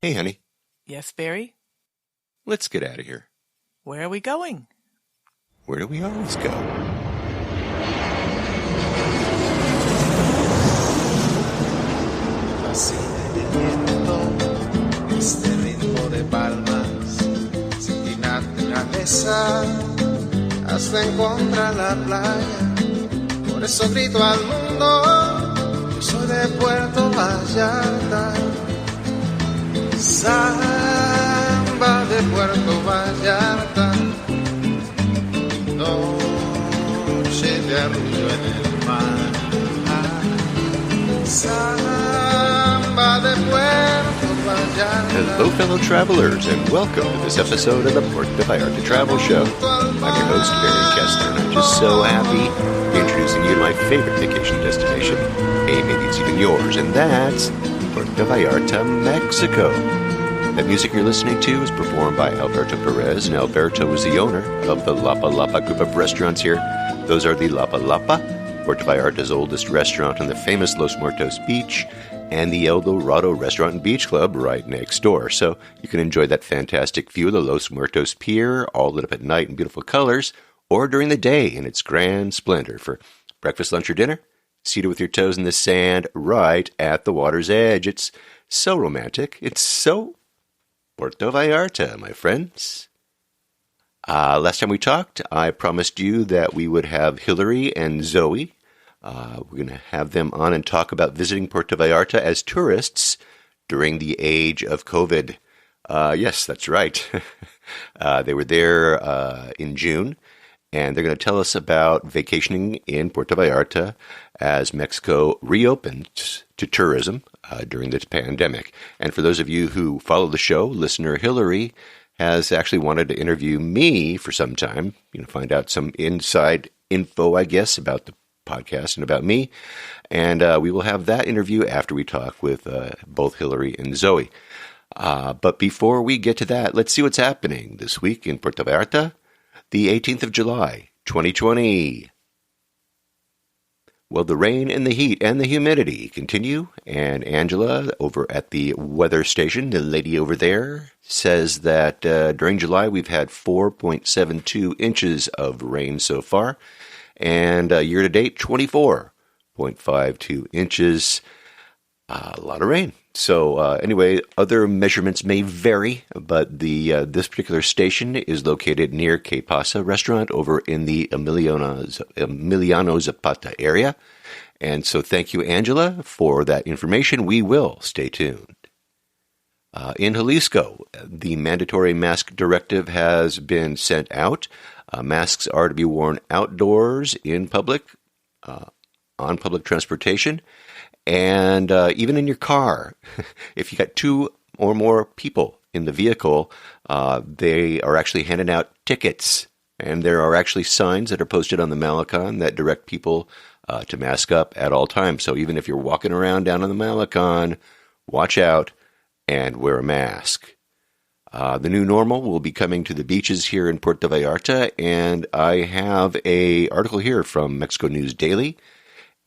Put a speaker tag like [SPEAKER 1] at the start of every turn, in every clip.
[SPEAKER 1] Hey, honey.
[SPEAKER 2] Yes, Barry?
[SPEAKER 1] Let's get out of here.
[SPEAKER 2] Where are we going?
[SPEAKER 1] Where do we always go?
[SPEAKER 3] Fascina el viento, este ritmo de palmas, sin naturaleza, hasta encontrar la playa. Por eso grito al mundo, yo soy de Puerto Vallarta. Samba de Puerto Vallarta, noche de arrullo en el mar. Samba de Puerto Vallarta.
[SPEAKER 1] Hello, fellow travelers, and welcome to this episode of the Puerto Vallarta Travel Show. I'm your host, Barry Kessler, and I'm just so happy to be introducing you to my favorite vacation destination. Hey, maybe it's even yours, and that's Puerto Vallarta, Mexico. That music you're listening to is performed by Alberto Perez, and Alberto is the owner of the Lapa Lapa group of restaurants here. Those are the Lapa Lapa, Puerto Vallarta's oldest restaurant on the famous Los Muertos Beach, and the El Dorado Restaurant and Beach Club right next door. So you can enjoy that fantastic view of the Los Muertos Pier, all lit up at night in beautiful colors, or during the day in its grand splendor for breakfast, lunch, or dinner, seated with your toes in the sand right at the water's edge. It's so romantic. It's so Puerto Vallarta, my friends. Last time we talked, I promised you that we would have Hillary and Zoie. We're going to have them on and talk about visiting Puerto Vallarta as tourists during the age of COVID. Yes, that's right. They were there in June, and they're going to tell us about vacationing in Puerto Vallarta as Mexico reopens to tourism during this pandemic. And for those of you who follow the show, listener Hillary has actually wanted to interview me for some time, find out some inside info, I guess, about the podcast and about me. And we will have that interview after we talk with both Hillary and Zoie. But before we get to that, let's see what's happening this week in Puerto Vallarta, the 18th of July, 2020. Well, the rain and the heat and the humidity continue, and Angela over at the weather station, the lady over there, says that during July we've had 4.72 inches of rain so far, and year-to-date 24.52 inches. A lot of rain. So anyway, other measurements may vary, but this particular station is located near Que Pasa restaurant over in the Emiliano Zapata area. And so thank you, Angela, for that information. We will stay tuned. In Jalisco, the mandatory mask directive has been sent out. Masks are to be worn outdoors, in public, on public transportation, and even in your car. If you got two or more people in the vehicle, they are actually handing out tickets. And there are actually signs that are posted on the Malecon that direct people to mask up at all times. So even if you're walking around down on the Malecon, watch out and wear a mask. The new normal will be coming to the beaches here in Puerto Vallarta, and I have an article here from Mexico News Daily,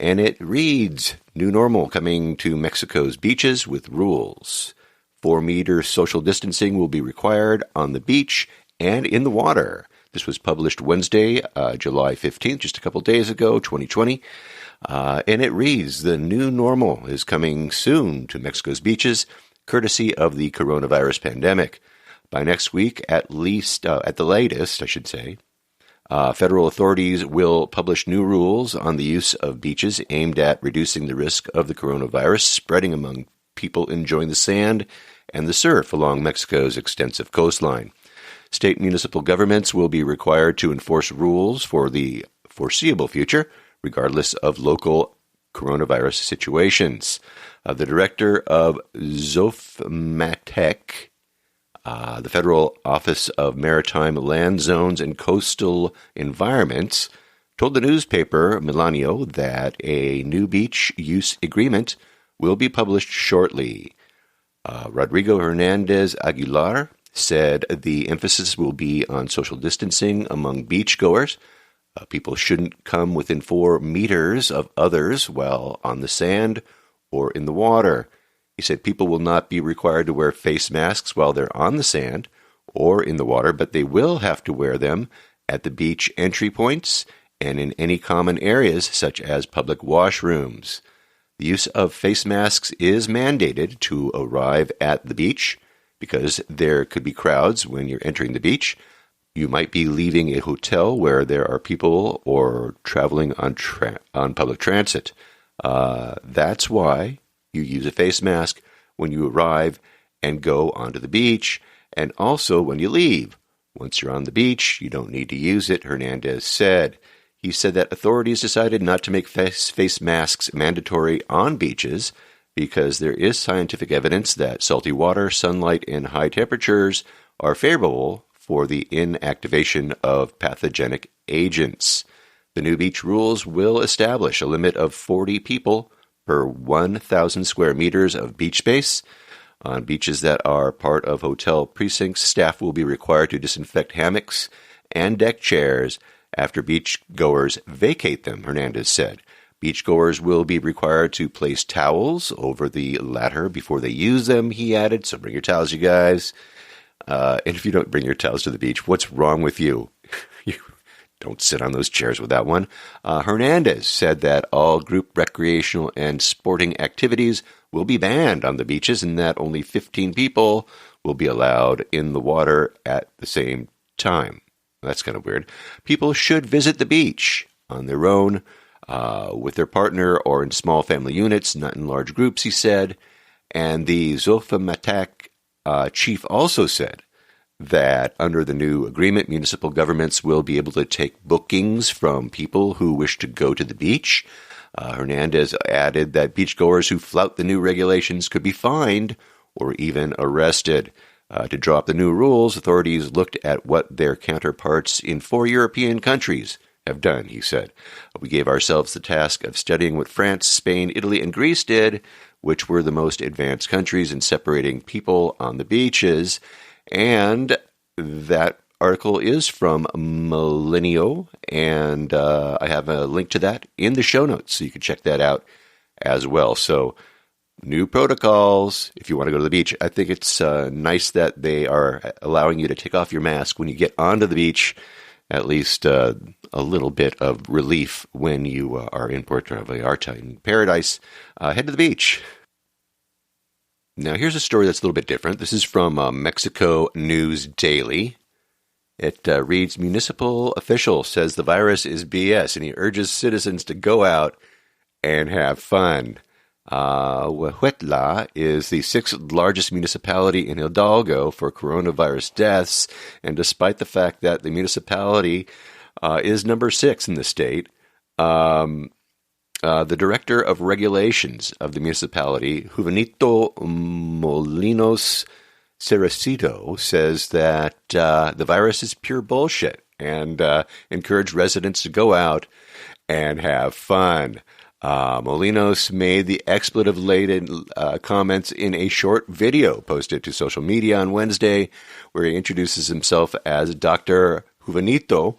[SPEAKER 1] and it reads, New normal coming to Mexico's beaches with rules. 4-meter social distancing will be required on the beach and in the water. This was published Wednesday, July 15th, just a couple days ago, 2020. And it reads, the new normal is coming soon to Mexico's beaches, courtesy of the coronavirus pandemic. By next week, at the latest, I should say, federal authorities will publish new rules on the use of beaches aimed at reducing the risk of the coronavirus spreading among people enjoying the sand and the surf along Mexico's extensive coastline. State municipal governments will be required to enforce rules for the foreseeable future, regardless of local coronavirus situations. The director of ZOFMATEC, the Federal Office of Maritime Land Zones and Coastal Environments, told the newspaper Milenio that a new beach use agreement will be published shortly. Rodrigo Hernandez Aguilar said the emphasis will be on social distancing among beachgoers. People shouldn't come within 4 meters of others while on the sand or in the water. He said people will not be required to wear face masks while they're on the sand or in the water, but they will have to wear them at the beach entry points and in any common areas such as public washrooms. The use of face masks is mandated to arrive at the beach because there could be crowds when you're entering the beach. You might be leaving a hotel where there are people or traveling on public transit. That's why you use a face mask when you arrive and go onto the beach, and also when you leave. Once you're on the beach, you don't need to use it, Hernandez said. He said that authorities decided not to make face masks mandatory on beaches because there is scientific evidence that salty water, sunlight, and high temperatures are favorable for the inactivation of pathogenic agents. The new beach rules will establish a limit of 40 people per 1,000 square meters of beach space. On beaches that are part of hotel precincts, staff will be required to disinfect hammocks and deck chairs after beachgoers vacate them, Hernandez said. Beachgoers will be required to place towels over the latter before they use them, he added. So bring your towels, you guys. And if you don't bring your towels to the beach, what's wrong with you? You don't sit on those chairs with that one. Hernandez said that all group recreational and sporting activities will be banned on the beaches and that only 15 people will be allowed in the water at the same time. That's kind of weird. People should visit the beach on their own, with their partner or in small family units, not in large groups, he said. And the Zofamatak chief also said that under the new agreement, municipal governments will be able to take bookings from people who wish to go to the beach. Hernandez added that beachgoers who flout the new regulations could be fined or even arrested. To draw up the new rules, authorities looked at what their counterparts in 4 European countries have done, he said. We gave ourselves the task of studying what France, Spain, Italy, and Greece did, which were the most advanced countries in separating people on the beaches. And that article is from Millennial, and I have a link to that in the show notes, so you can check that out as well. So, new protocols if you want to go to the beach. I think it's nice that they are allowing you to take off your mask when you get onto the beach, at least a little bit of relief when you are in Puerto Vallarta in paradise. Head to the beach. Now, here's a story that's a little bit different. This is from Mexico News Daily. It reads, municipal official says the virus is BS, and he urges citizens to go out and have fun. Huetla is the 6th largest municipality in Hidalgo for coronavirus deaths, and despite the fact that the municipality is number 6 in the state, the director of regulations of the municipality, Juvenito Molinos Cerecito, says that the virus is pure bullshit and encouraged residents to go out and have fun. Molinos made the expletive-laden comments in a short video posted to social media on Wednesday, where he introduces himself as Dr. Juvenito,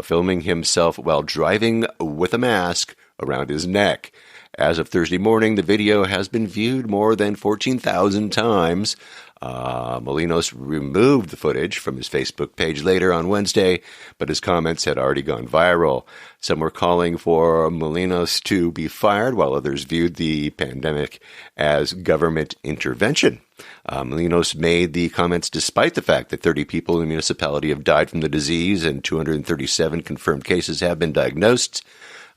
[SPEAKER 1] filming himself while driving with a mask around his neck. As of Thursday morning, the video has been viewed more than 14,000 times. Molinos removed the footage from his Facebook page later on Wednesday, but his comments had already gone viral. Some were calling for Molinos to be fired, while others viewed the pandemic as government intervention. Molinos made the comments despite the fact that 30 people in the municipality have died from the disease and 237 confirmed cases have been diagnosed.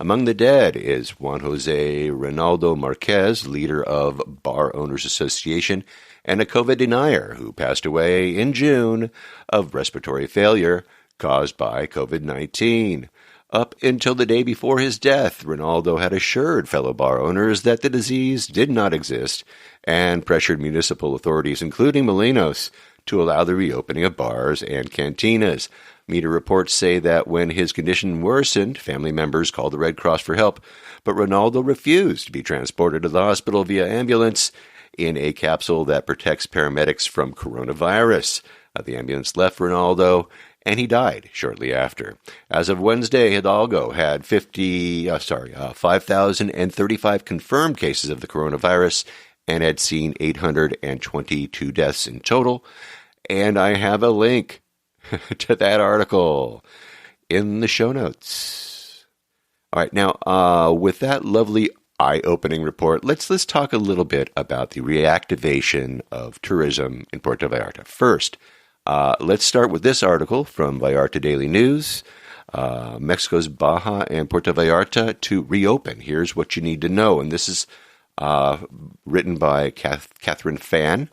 [SPEAKER 1] Among the dead is Juan Jose Ronaldo Marquez, leader of Bar Owners Association, and a COVID denier who passed away in June of respiratory failure caused by COVID-19. Up until the day before his death, Ronaldo had assured fellow bar owners that the disease did not exist and pressured municipal authorities, including Molinos, to allow the reopening of bars and cantinas. Media reports say that when his condition worsened, family members called the Red Cross for help, but Ronaldo refused to be transported to the hospital via ambulance in a capsule that protects paramedics from coronavirus. The ambulance left Ronaldo, and he died shortly after. As of Wednesday, Hidalgo had 5,035 confirmed cases of the coronavirus and had seen 822 deaths in total. And I have a link to that article in the show notes. All right, now with that lovely eye-opening report, let's talk a little bit about the reactivation of tourism in Puerto Vallarta. First, let's start with this article from Vallarta Daily News. Mexico's Baja and Puerto Vallarta to reopen. Here's what you need to know. And this is written by Catherine Fan.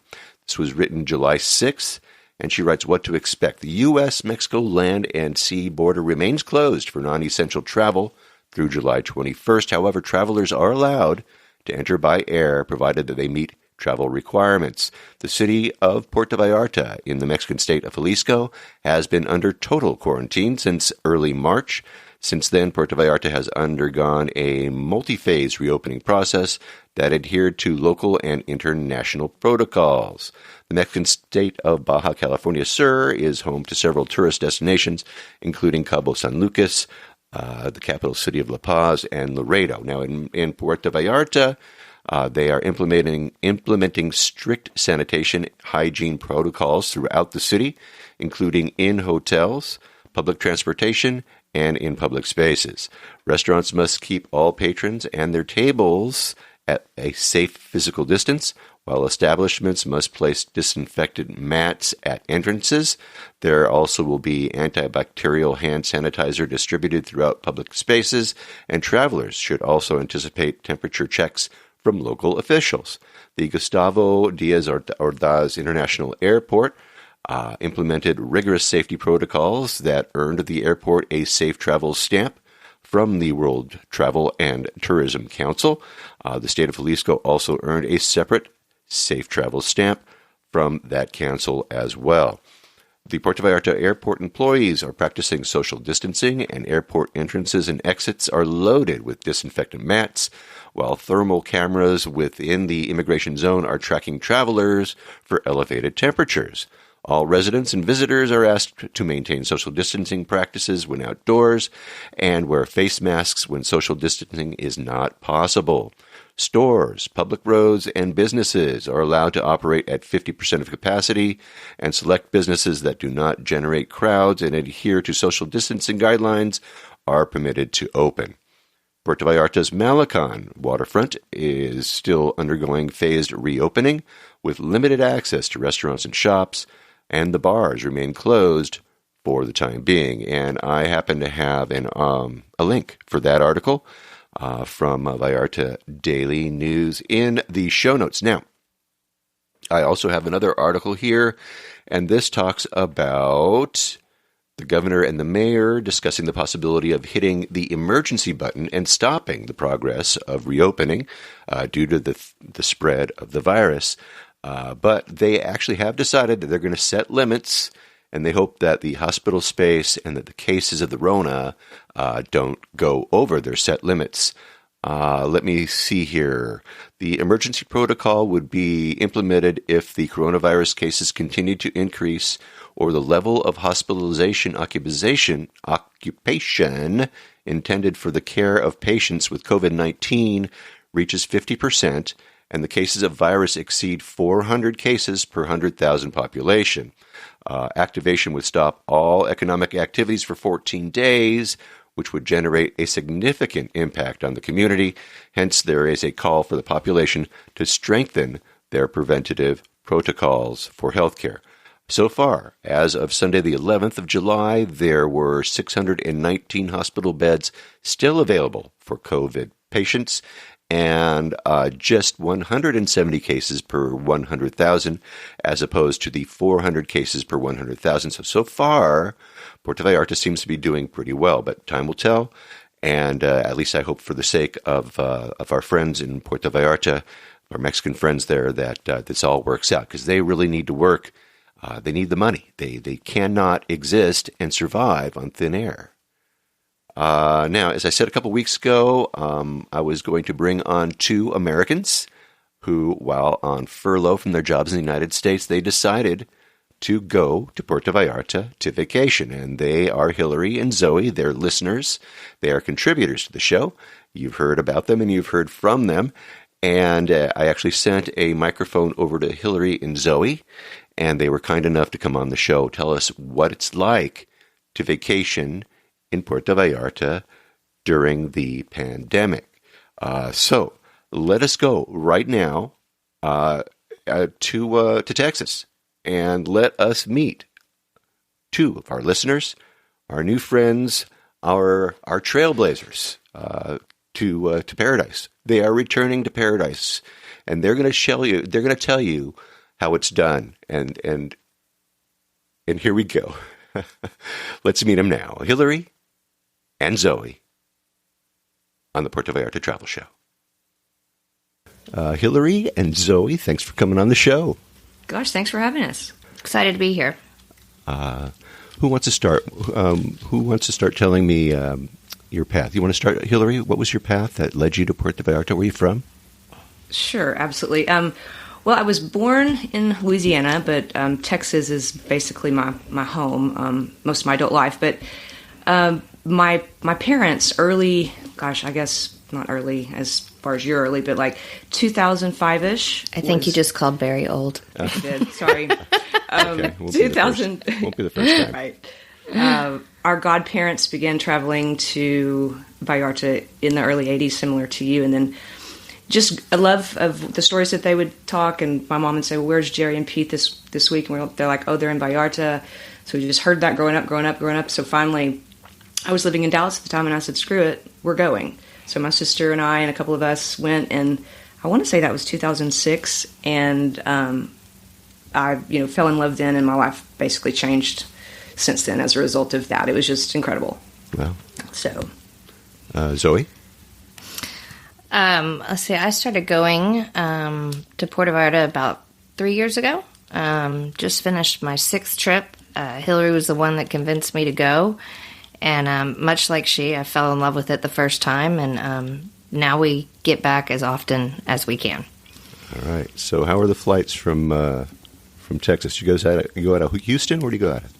[SPEAKER 1] This was written July 6th. And she writes, what to expect. The U.S.-Mexico land and sea border remains closed for non-essential travel through July 21st. However, travelers are allowed to enter by air, provided that they meet travel requirements. The city of Puerto Vallarta in the Mexican state of Jalisco has been under total quarantine since early March. Since then, Puerto Vallarta has undergone a multi-phase reopening process that adhered to local and international protocols. The Mexican state of Baja California Sur is home to several tourist destinations, including Cabo San Lucas, the capital city of La Paz, and Laredo. Now, in Puerto Vallarta, they are implementing strict sanitation hygiene protocols throughout the city, including in hotels, public transportation, and in public spaces. Restaurants must keep all patrons and their tables at a safe physical distance, while establishments must place disinfectant mats at entrances. There also will be antibacterial hand sanitizer distributed throughout public spaces, and travelers should also anticipate temperature checks from local officials. The Gustavo Diaz Ordaz International Airport implemented rigorous safety protocols that earned the airport a safe travel stamp from the World Travel and Tourism Council. The state of Jalisco also earned a separate safe travel stamp from that council as well. The Puerto Vallarta airport employees are practicing social distancing, and airport entrances and exits are loaded with disinfectant mats, while thermal cameras within the immigration zone are tracking travelers for elevated temperatures. All residents and visitors are asked to maintain social distancing practices when outdoors and wear face masks when social distancing is not possible. Stores, public roads, and businesses are allowed to operate at 50% of capacity, and select businesses that do not generate crowds and adhere to social distancing guidelines are permitted to open. Puerto Vallarta's Malecon waterfront is still undergoing phased reopening with limited access to restaurants and shops, and the bars remain closed for the time being. And I happen to have a link for that article from Vallarta Daily News in the show notes. Now, I also have another article here, and this talks about the governor and the mayor discussing the possibility of hitting the emergency button and stopping the progress of reopening due to the spread of the virus. But they actually have decided that they're going to set limits, and they hope that the hospital space and that the cases of the Rona don't go over their set limits. Let me see here. The emergency protocol would be implemented if the coronavirus cases continue to increase or the level of hospitalization occupation intended for the care of patients with COVID-19 reaches 50%, and the cases of virus exceed 400 cases per 100,000 population. Activation would stop all economic activities for 14 days, which would generate a significant impact on the community. Hence, there is a call for the population to strengthen their preventative protocols for healthcare. So far, as of Sunday the 11th of July, there were 619 hospital beds still available for COVID patients, and just 170 cases per 100,000, as opposed to the 400 cases per 100,000. So far, Puerto Vallarta seems to be doing pretty well, but time will tell. And at least I hope, for the sake of our friends in Puerto Vallarta, our Mexican friends there, that this all works out, because they really need to work. They need the money. They cannot exist and survive on thin air. Now, as I said a couple weeks ago, I was going to bring on two Americans who, while on furlough from their jobs in the United States, they decided to go to Puerto Vallarta to vacation. And they are Hillary and Zoie. They're listeners. They are contributors to the show. You've heard about them and you've heard from them. And I actually sent a microphone over to Hillary and Zoie, and they were kind enough to come on the show, tell us what it's like to vacation in Puerto Vallarta during the pandemic. So let us go right now to Texas, and let us meet two of our listeners, our new friends, our trailblazers to paradise. They are returning to paradise, and they're going to show you. They're going to tell you how it's done, and here we go. Let's meet them now, Hillary and Zoie, on the Puerto Vallarta Travel Show. Hillary and Zoie, thanks for coming on the show.
[SPEAKER 4] Gosh, thanks for having us. Excited to be here.
[SPEAKER 1] Who wants to start? Who wants to start telling me your path? You want to start, Hillary? What was your path that led you to Puerto Vallarta? Where are you from?
[SPEAKER 4] Sure, absolutely. Well, I was born in Louisiana, but Texas is basically my home most of my adult life. But my parents early, gosh, I guess not early as far as you're early, but like 2005-ish.
[SPEAKER 5] I think you just called very old.
[SPEAKER 4] I did, sorry.
[SPEAKER 1] Okay,
[SPEAKER 4] 2000.
[SPEAKER 1] Won't be the first time.
[SPEAKER 4] Right. Our godparents began traveling to Vallarta in the early 80s, similar to you, and then just a love of the stories that they would talk, and my mom would say, well, where's Jerry and Pete this week? And they're like, oh, they're in Vallarta. So we just heard that growing up. So finally, I was living in Dallas at the time, and I said, screw it, we're going. So my sister and I and a couple of us went, and I want to say that was 2006, and I fell in love then, and my life basically changed since then as a result of that. It was just incredible.
[SPEAKER 1] Wow.
[SPEAKER 4] So,
[SPEAKER 1] Zoie?
[SPEAKER 5] Let's see, I started going to Puerto Vallarta about 3 years ago. Just finished my 6th trip. Hillary was the one that convinced me to go. And much like she, I fell in love with it the first time. And now we get back as often as we can.
[SPEAKER 1] All right. So how are the flights from Texas? You go out of Houston? Where do you go out of?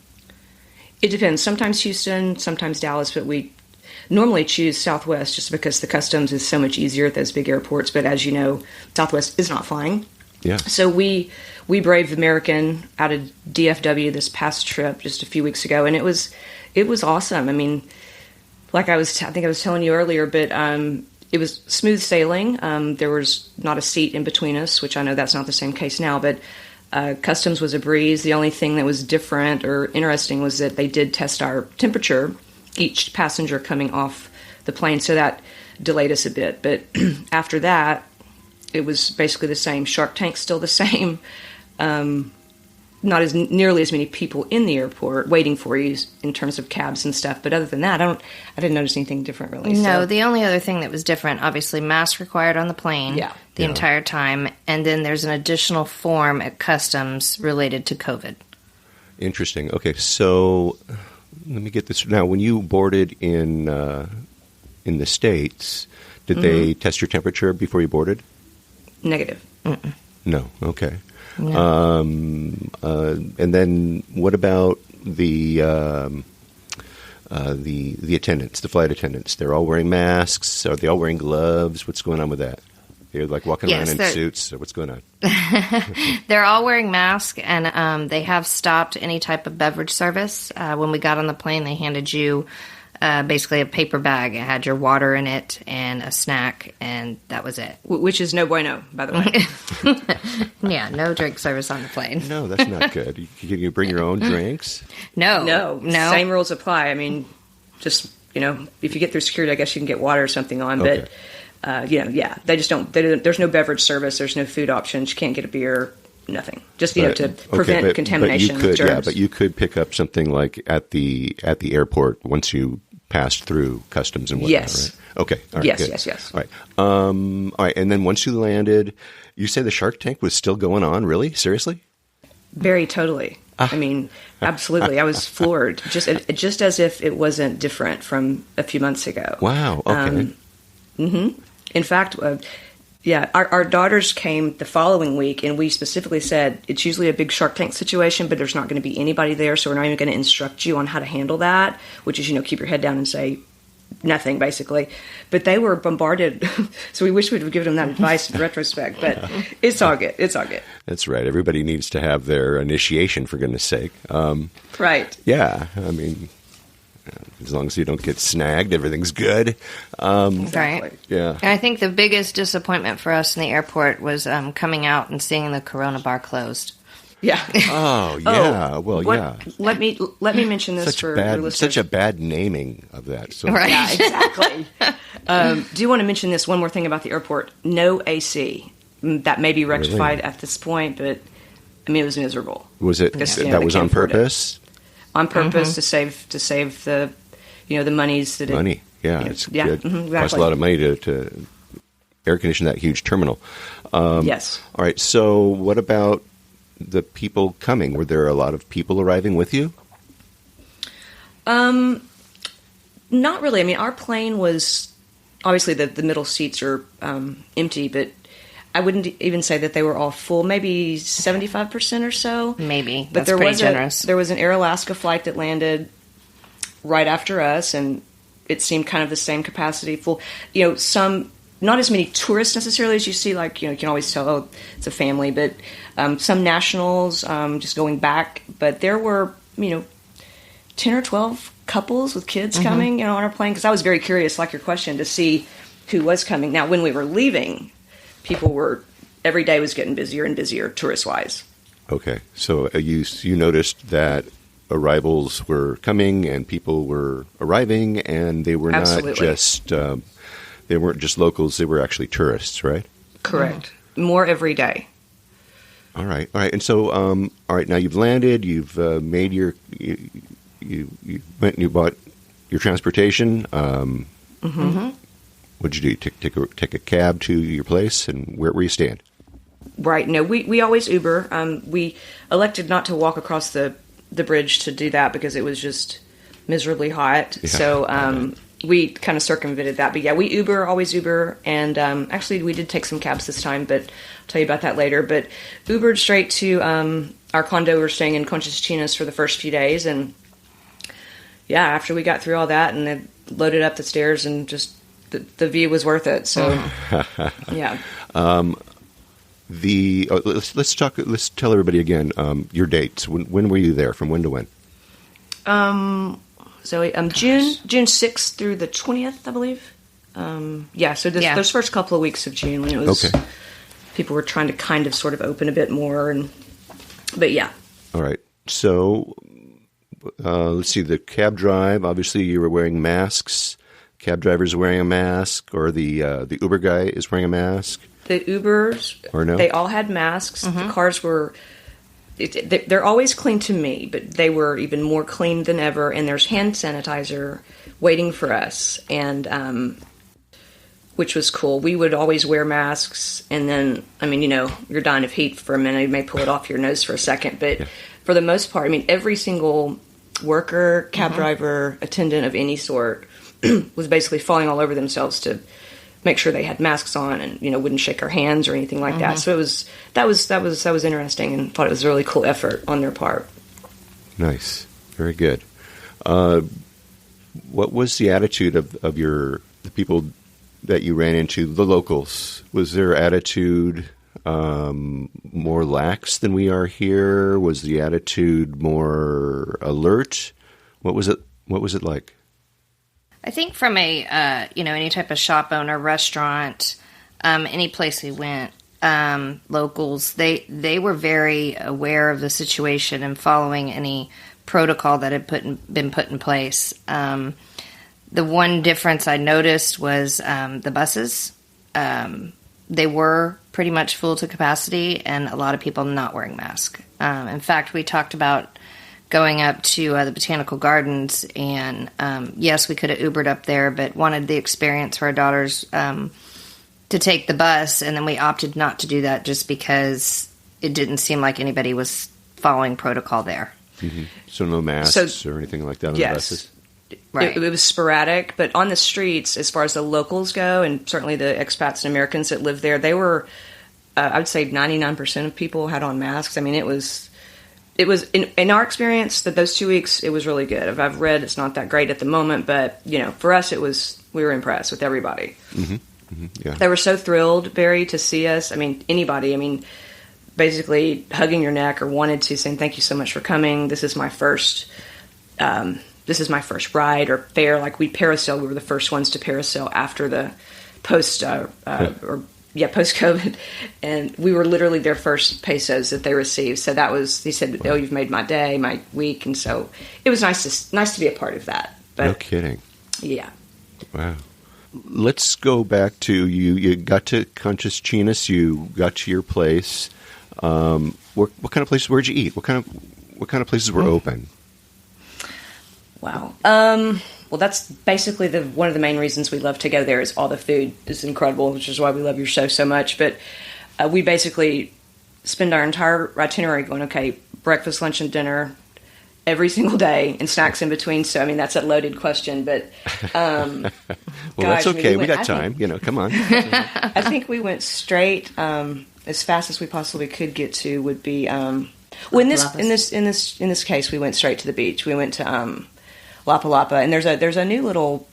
[SPEAKER 4] It depends. Sometimes Houston, sometimes Dallas, but we normally choose Southwest just because the customs is so much easier at those big airports. But as you know, Southwest is not flying.
[SPEAKER 1] Yeah.
[SPEAKER 4] So we braved American out of DFW this past trip just a few weeks ago, and it was awesome. I mean, like I think I was telling you earlier, but it was smooth sailing. There was not a seat in between us, which I know that's not the same case now, but customs was a breeze. The only thing that was different or interesting was that they did test our temperature, each passenger coming off the plane, so that delayed us a bit. But after that, it was basically the same. Shark Tank's still the same. Not as nearly as many people in the airport waiting for you in terms of cabs and stuff. But other than that, I didn't notice anything different really.
[SPEAKER 5] No,
[SPEAKER 4] so.
[SPEAKER 5] The only other thing that was different, obviously, mask required on the plane the entire time, and then there's an additional form at customs related to COVID.
[SPEAKER 1] Interesting. Okay, so let me get this. Now, when you boarded in the States, did they test your temperature before you boarded?
[SPEAKER 4] Negative.
[SPEAKER 5] Mm-mm.
[SPEAKER 1] No. Okay.
[SPEAKER 5] No.
[SPEAKER 1] And then what about the attendants, the flight attendants? They're all wearing masks. Are they all wearing gloves? What's going on with that? They're like walking around in suits. So what's going on?
[SPEAKER 5] They're all wearing masks, and they have stopped any type of beverage service. When we got on the plane, they handed you basically a paper bag. It had your water in it and a snack, and that was it.
[SPEAKER 4] Which is no bueno, by the way.
[SPEAKER 5] Yeah, no drink service on the plane.
[SPEAKER 1] No, that's not good. Can you bring your own drinks?
[SPEAKER 4] No. Same rules apply. I mean, just, if you get through security, I guess you can get water or something on.
[SPEAKER 1] Okay.
[SPEAKER 4] But, they just don't. There's no beverage service. There's no food options. You can't get a beer. Nothing. Just to prevent contamination.
[SPEAKER 1] But you could,
[SPEAKER 4] germs.
[SPEAKER 1] but you could pick up something like at the airport once you passed through customs and whatnot.
[SPEAKER 4] Yes.
[SPEAKER 1] Right? Okay. All right,
[SPEAKER 4] yes.
[SPEAKER 1] good.
[SPEAKER 4] Yes.
[SPEAKER 1] All right. All right. And then once you landed, you say the Shark Tank was still going on. Really? Seriously?
[SPEAKER 4] Very totally. I mean, absolutely. I was floored. Just as if it wasn't different from a few months ago.
[SPEAKER 1] Wow. Okay.
[SPEAKER 4] In fact, our daughters came the following week, and we specifically said it's usually a big Shark Tank situation, but there's not going to be anybody there, so we're not even going to instruct you on how to handle that, which is, keep your head down and say, nothing basically. But they were bombarded, so we wish we'd have given them that advice in retrospect. But it's all good. It's all good.
[SPEAKER 1] That's right. Everybody needs to have their initiation, for goodness sake.
[SPEAKER 4] Right.
[SPEAKER 1] Yeah, I mean, as long as you don't get snagged, everything's good.
[SPEAKER 4] Exactly.
[SPEAKER 5] Right.
[SPEAKER 1] Yeah.
[SPEAKER 5] And I think the biggest disappointment for us in the airport was coming out and seeing the Corona bar closed.
[SPEAKER 4] Yeah.
[SPEAKER 1] Oh, yeah. Well,
[SPEAKER 4] What-
[SPEAKER 1] yeah.
[SPEAKER 4] Let me mention this for your listeners.
[SPEAKER 1] Such a bad naming of that. So.
[SPEAKER 5] Right.
[SPEAKER 4] Yeah, exactly. Do you want to mention this one more thing about the airport? No AC. That may be rectified at this point, but I mean, it was miserable.
[SPEAKER 1] Was it
[SPEAKER 4] Because,
[SPEAKER 1] that was
[SPEAKER 4] they
[SPEAKER 1] on
[SPEAKER 4] can't afford it.
[SPEAKER 1] purpose?
[SPEAKER 4] On purpose to save the, the monies that
[SPEAKER 1] Money. Yeah,
[SPEAKER 4] it
[SPEAKER 1] it's
[SPEAKER 4] yeah,
[SPEAKER 1] good.
[SPEAKER 4] exactly.
[SPEAKER 1] Costs a lot of money to air condition that huge terminal.
[SPEAKER 4] Yes.
[SPEAKER 1] All right. So, what about the people coming? Were there a lot of people arriving with you?
[SPEAKER 4] Not really. I mean, our plane was obviously the middle seats are empty, but I wouldn't even say that they were all full. Maybe 75% or so.
[SPEAKER 5] Maybe.
[SPEAKER 4] But
[SPEAKER 5] That's
[SPEAKER 4] there
[SPEAKER 5] pretty
[SPEAKER 4] was
[SPEAKER 5] generous.
[SPEAKER 4] there was an Air Alaska flight that landed right after us, and it seemed kind of the same capacity, full. Some not as many tourists necessarily as you see. Like you can always tell, oh, it's a family, but some nationals just going back. But there were 10 or 12 couples with kids coming, on our plane. Because I was very curious, like your question, to see who was coming. Now, when we were leaving, every day was getting busier and busier, tourist-wise.
[SPEAKER 1] Okay. So you noticed that arrivals were coming and people were arriving, and they were
[SPEAKER 4] Absolutely.
[SPEAKER 1] not just they weren't just locals; they were actually tourists, right?
[SPEAKER 4] Correct. More every day.
[SPEAKER 1] All right. And so, all right. Now you've landed. You've made your you went and you bought your transportation. What'd you do? Take a cab to your place, and where you staying?
[SPEAKER 4] Right. No, we always Uber. We elected not to walk across the bridge to do that because it was just miserably hot.
[SPEAKER 1] Yeah.
[SPEAKER 4] So we kind of circumvented that. But yeah, we always Uber. And actually, we did take some cabs this time, but I'll tell you about that later. But Ubered straight to our condo. We were staying in Conchas Chinas for the first few days. And yeah, after we got through all that and then loaded up the stairs and just the view was worth it. So yeah.
[SPEAKER 1] Let's talk. Let's tell everybody again your dates. When were you there? From when to when?
[SPEAKER 4] So June 6th through the 20th, I believe. So those first couple of weeks of June when it was people were trying to kind of sort of open a bit more, but yeah.
[SPEAKER 1] All right. So let's see. The cab drive. Obviously, you were wearing masks. Cab driver's wearing a mask, or the Uber guy is wearing a mask.
[SPEAKER 4] The Ubers,
[SPEAKER 1] or no?
[SPEAKER 4] They all had masks. The cars were. They're always clean to me, but they were even more clean than ever. And there's hand sanitizer waiting for us, and which was cool. We would always wear masks, and then you're dying of heat for a minute. You may pull it off your nose for a second, but for the most part, every single worker, cab driver, attendant of any sort was basically falling all over themselves to make sure they had masks on and wouldn't shake our hands or anything like that. So that was interesting, and thought it was a really cool effort on their part.
[SPEAKER 1] Nice, very good. What was the attitude of the people that you ran into, the locals? Was their attitude more lax than we are here? Was the attitude more alert? What was it like?
[SPEAKER 5] I think from a any type of shop owner, restaurant, any place we went, locals, they were very aware of the situation and following any protocol that had been put in place. The one difference I noticed was the buses. They were pretty much full to capacity, and a lot of people not wearing masks. In fact, we talked about going up to the Botanical Gardens, and yes, we could have Ubered up there, but wanted the experience for our daughters to take the bus, and then we opted not to do that just because it didn't seem like anybody was following protocol there.
[SPEAKER 1] Mm-hmm. So no masks or anything like that on the buses?
[SPEAKER 5] Right.
[SPEAKER 4] It was sporadic, but on the streets, as far as the locals go, and certainly the expats and Americans that live there, they were, I would say 99% of people had on masks. It was it was in our experience that those 2 weeks, it was really good. If I've read, it's not that great at the moment, but for us, we were impressed with everybody.
[SPEAKER 1] Yeah.
[SPEAKER 4] They were so thrilled, Barry, to see us. I mean, anybody. I mean, basically hugging your neck or wanted to, saying thank you so much for coming. This is my first ride or fair. Like we parasailed. We were the first ones to parasail after the post-COVID, and we were literally their first pesos that they received. So that was, he said, "Oh, you've made my day, my week," and so it was nice to be a part of that. But,
[SPEAKER 1] no kidding.
[SPEAKER 4] Yeah.
[SPEAKER 1] Wow. Let's go back to you. You got to Conchas Chinas. You got to your place. What kind of places? Where'd you eat? What kind of places were open?
[SPEAKER 4] Wow. Well, that's basically one of the main reasons we love to go there. Is all the food is incredible, which is why we love your show so much. But we basically spend our entire itinerary going, okay, breakfast, lunch, and dinner every single day, and snacks in between. So, I mean, that's a loaded question, but
[SPEAKER 1] well, that's okay. We got time. Come on.
[SPEAKER 4] I think we went straight as fast as we possibly could get to. Would be in this case, we went straight to the beach. We went to Lapa Lapa, and there's a new little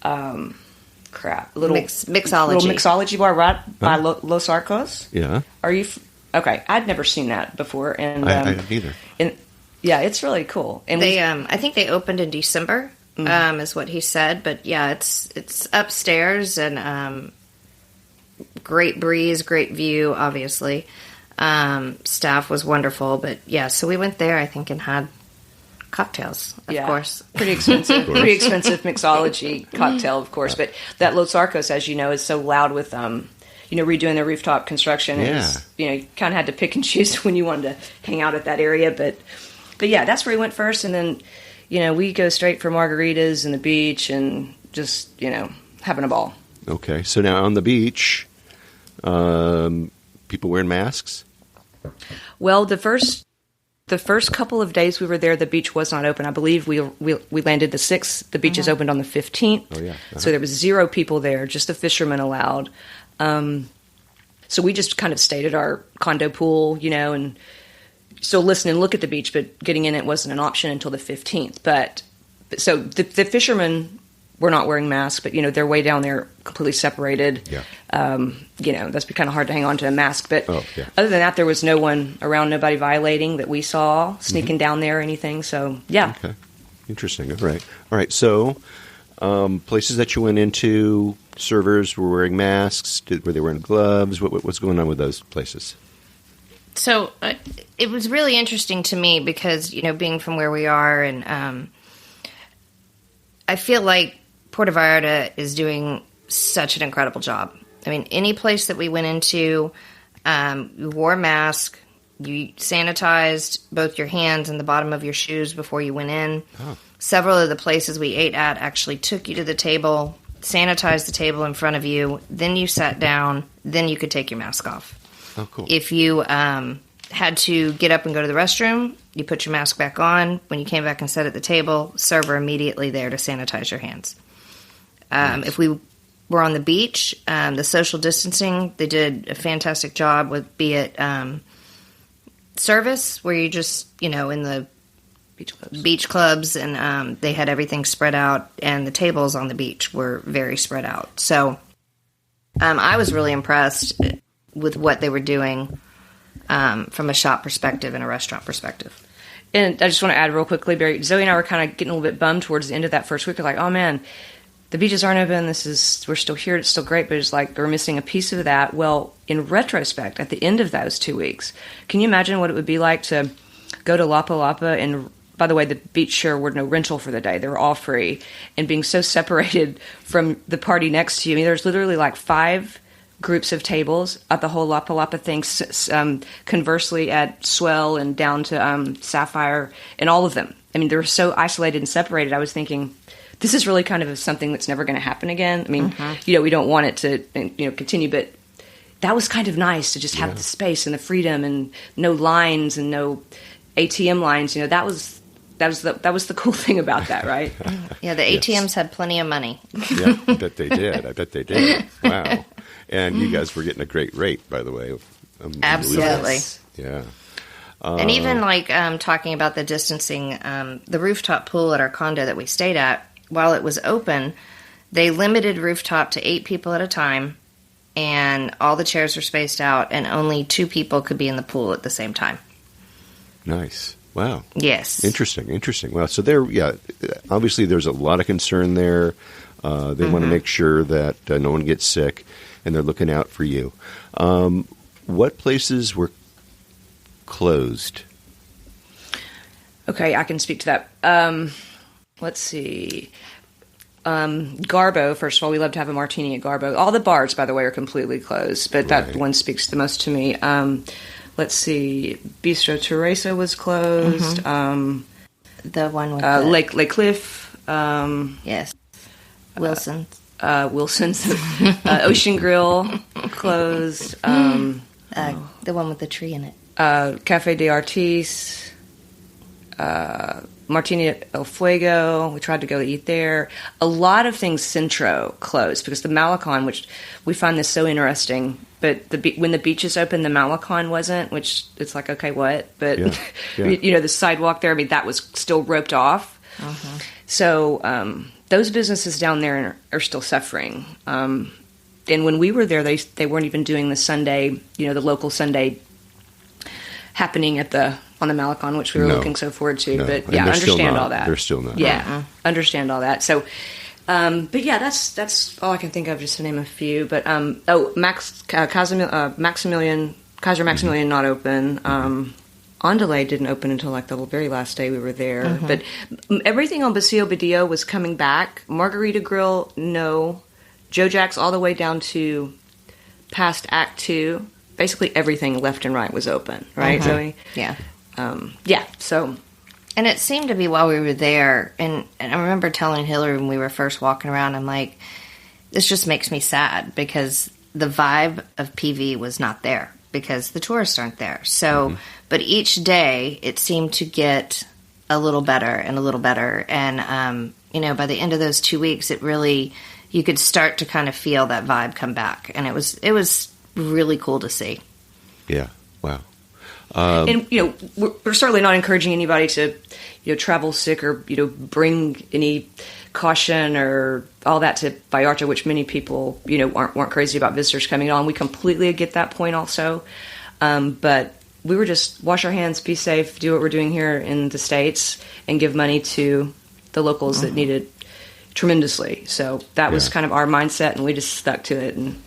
[SPEAKER 4] mixology bar right by Los Arcos.
[SPEAKER 1] Yeah.
[SPEAKER 4] Are you okay? I'd never seen that before, and
[SPEAKER 1] I haven't either.
[SPEAKER 4] Yeah, it's really cool. And
[SPEAKER 5] they, I think they opened in December, is what he said. But yeah, it's upstairs and great breeze, great view. Obviously, staff was wonderful. But yeah, so we went there, I think, and had cocktails. Of course,
[SPEAKER 4] pretty expensive, mixology cocktail, of course. But that Los Arcos, as you know, is so loud with redoing the rooftop construction.
[SPEAKER 1] Yeah.
[SPEAKER 4] You kind of had to pick and choose when you wanted to hang out at that area, but yeah, that's where we went first, and then, we go straight for margaritas and the beach and just, having a ball.
[SPEAKER 1] Okay, so now on the beach, people wearing masks?
[SPEAKER 4] Well, the first couple of days we were there, the beach was not open. I believe we landed the 6th. The beaches opened on the 15th.
[SPEAKER 1] Oh, yeah.
[SPEAKER 4] So there was 0 people there, just the fishermen allowed. So we just kind of stayed at our condo pool, and still listen and look at the beach, but getting in it wasn't an option until the 15th. But so the fishermen were not wearing masks, but they're way down there, completely separated.
[SPEAKER 1] Yeah.
[SPEAKER 4] That's kind of hard to hang on to a mask. But
[SPEAKER 1] other
[SPEAKER 4] than that, there was no one around, nobody violating that we saw, sneaking down there or anything. So yeah.
[SPEAKER 1] Okay. Interesting. All right. So places that you went into, servers were wearing masks. Were they wearing gloves? What's going on with those places?
[SPEAKER 5] So it was really interesting to me because, being from where we are, and I feel like Puerto Vallarta is doing such an incredible job. I mean, any place that we went into, you wore a mask, you sanitized both your hands and the bottom of your shoes before you went in. Oh. Several of the places we ate at actually took you to the table, sanitized the table in front of you, then you sat down, then you could take your mask off.
[SPEAKER 1] Oh, cool.
[SPEAKER 5] If you had to get up and go to the restroom, you put your mask back on. When you came back and sat at the table, server immediately there to sanitize your hands. Nice. If we were on the beach, the social distancing, they did a fantastic job with, be it service, where you just, in the beach clubs, and they had everything spread out, and the tables on the beach were very spread out. So I was really impressed with what they were doing from a shop perspective and a restaurant perspective.
[SPEAKER 4] And I just want to add real quickly, Barry, Zoe and I were kind of getting a little bit bummed towards the end of that first week. We're like, oh man, the beaches aren't open. We're still here. It's still great, but it's like we're missing a piece of that. Well, in retrospect, at the end of those 2 weeks, can you imagine what it would be like to go to Lapa Lapa? And by the way, the beach share were no rental for the day. They were all free. And being so separated from the party next to you. I mean, there's literally like 5 groups of tables at the whole Lapa Lapa thing, conversely at Swell and down to Sapphire, and all of them. I mean, they were so isolated and separated. I was thinking, this is really kind of something that's never going to happen again. I mean, we don't want it to continue, but that was kind of nice to just have the space and the freedom and no lines and no ATM lines. That was the cool thing about that, right?
[SPEAKER 5] Yeah, the ATMs had plenty of money.
[SPEAKER 1] Yeah, I bet they did. Wow. And you guys were getting a great rate, by the way.
[SPEAKER 5] Absolutely.
[SPEAKER 1] Yeah.
[SPEAKER 5] And even like talking about the distancing, the rooftop pool at our condo that we stayed at, while it was open, they limited rooftop to 8 people at a time, and all the chairs were spaced out, and only 2 people could be in the pool at the same time.
[SPEAKER 1] Nice. Wow.
[SPEAKER 5] Yes.
[SPEAKER 1] Interesting. Well, so obviously there's a lot of concern there. They want to make sure that no one gets sick, and they're looking out for you. What places were closed?
[SPEAKER 4] Okay, I can speak to that. Let's see. Garbo, first of all, we love to have a martini at Garbo. All the bars, by the way, are completely closed, but that one speaks the most to me. Let's see. Bistro Teresa was closed.
[SPEAKER 5] The one with
[SPEAKER 4] Lake Cliff.
[SPEAKER 5] Yes. Wilson's.
[SPEAKER 4] Wilson's. Ocean Grill closed.
[SPEAKER 5] The one with the tree in it.
[SPEAKER 4] Cafe de Artis. Martini at El Fuego. We tried to go eat there. A lot of things Centro closed because the Malecon, which we find this so interesting, but when the beach is open, the Malecon wasn't, which it's like, okay, what? But, the sidewalk there, I mean, that was still roped off. Uh-huh. So those businesses down there are still suffering. And when we were there, they weren't even doing the Sunday, the local Sunday happening on the Malecon, which we were looking so forward to. No. But yeah, understand all that.
[SPEAKER 1] They're still not.
[SPEAKER 4] Yeah, understand all that. So, but yeah, that's all I can think of, just to name a few. But Kaiser Maximilian not open. Andale didn't open until like the very last day we were there. But everything on Paseo Badillo was coming back. Margarita Grill, no. Joe Jack's all the way down to past Act 2. Basically everything left and right was open, right, Zoe?
[SPEAKER 5] Yeah.
[SPEAKER 4] So.
[SPEAKER 5] And it seemed to be while we were there, and I remember telling Hillary when we were first walking around, I'm like, this just makes me sad because the vibe of PV was not there because the tourists aren't there. So, but each day it seemed to get a little better and a little better. And, by the end of those 2 weeks, it really, you could start to kind of feel that vibe come back. And it was really cool to see.
[SPEAKER 1] Yeah. Wow.
[SPEAKER 4] And we're certainly not encouraging anybody to travel sick or bring any caution or all that to Vallarta, which many people weren't crazy about visitors coming on. We completely get that point also, but we were just wash our hands, be safe, do what we're doing here in the States, and give money to the locals that need it tremendously. So that was kind of our mindset, and we just stuck to it, and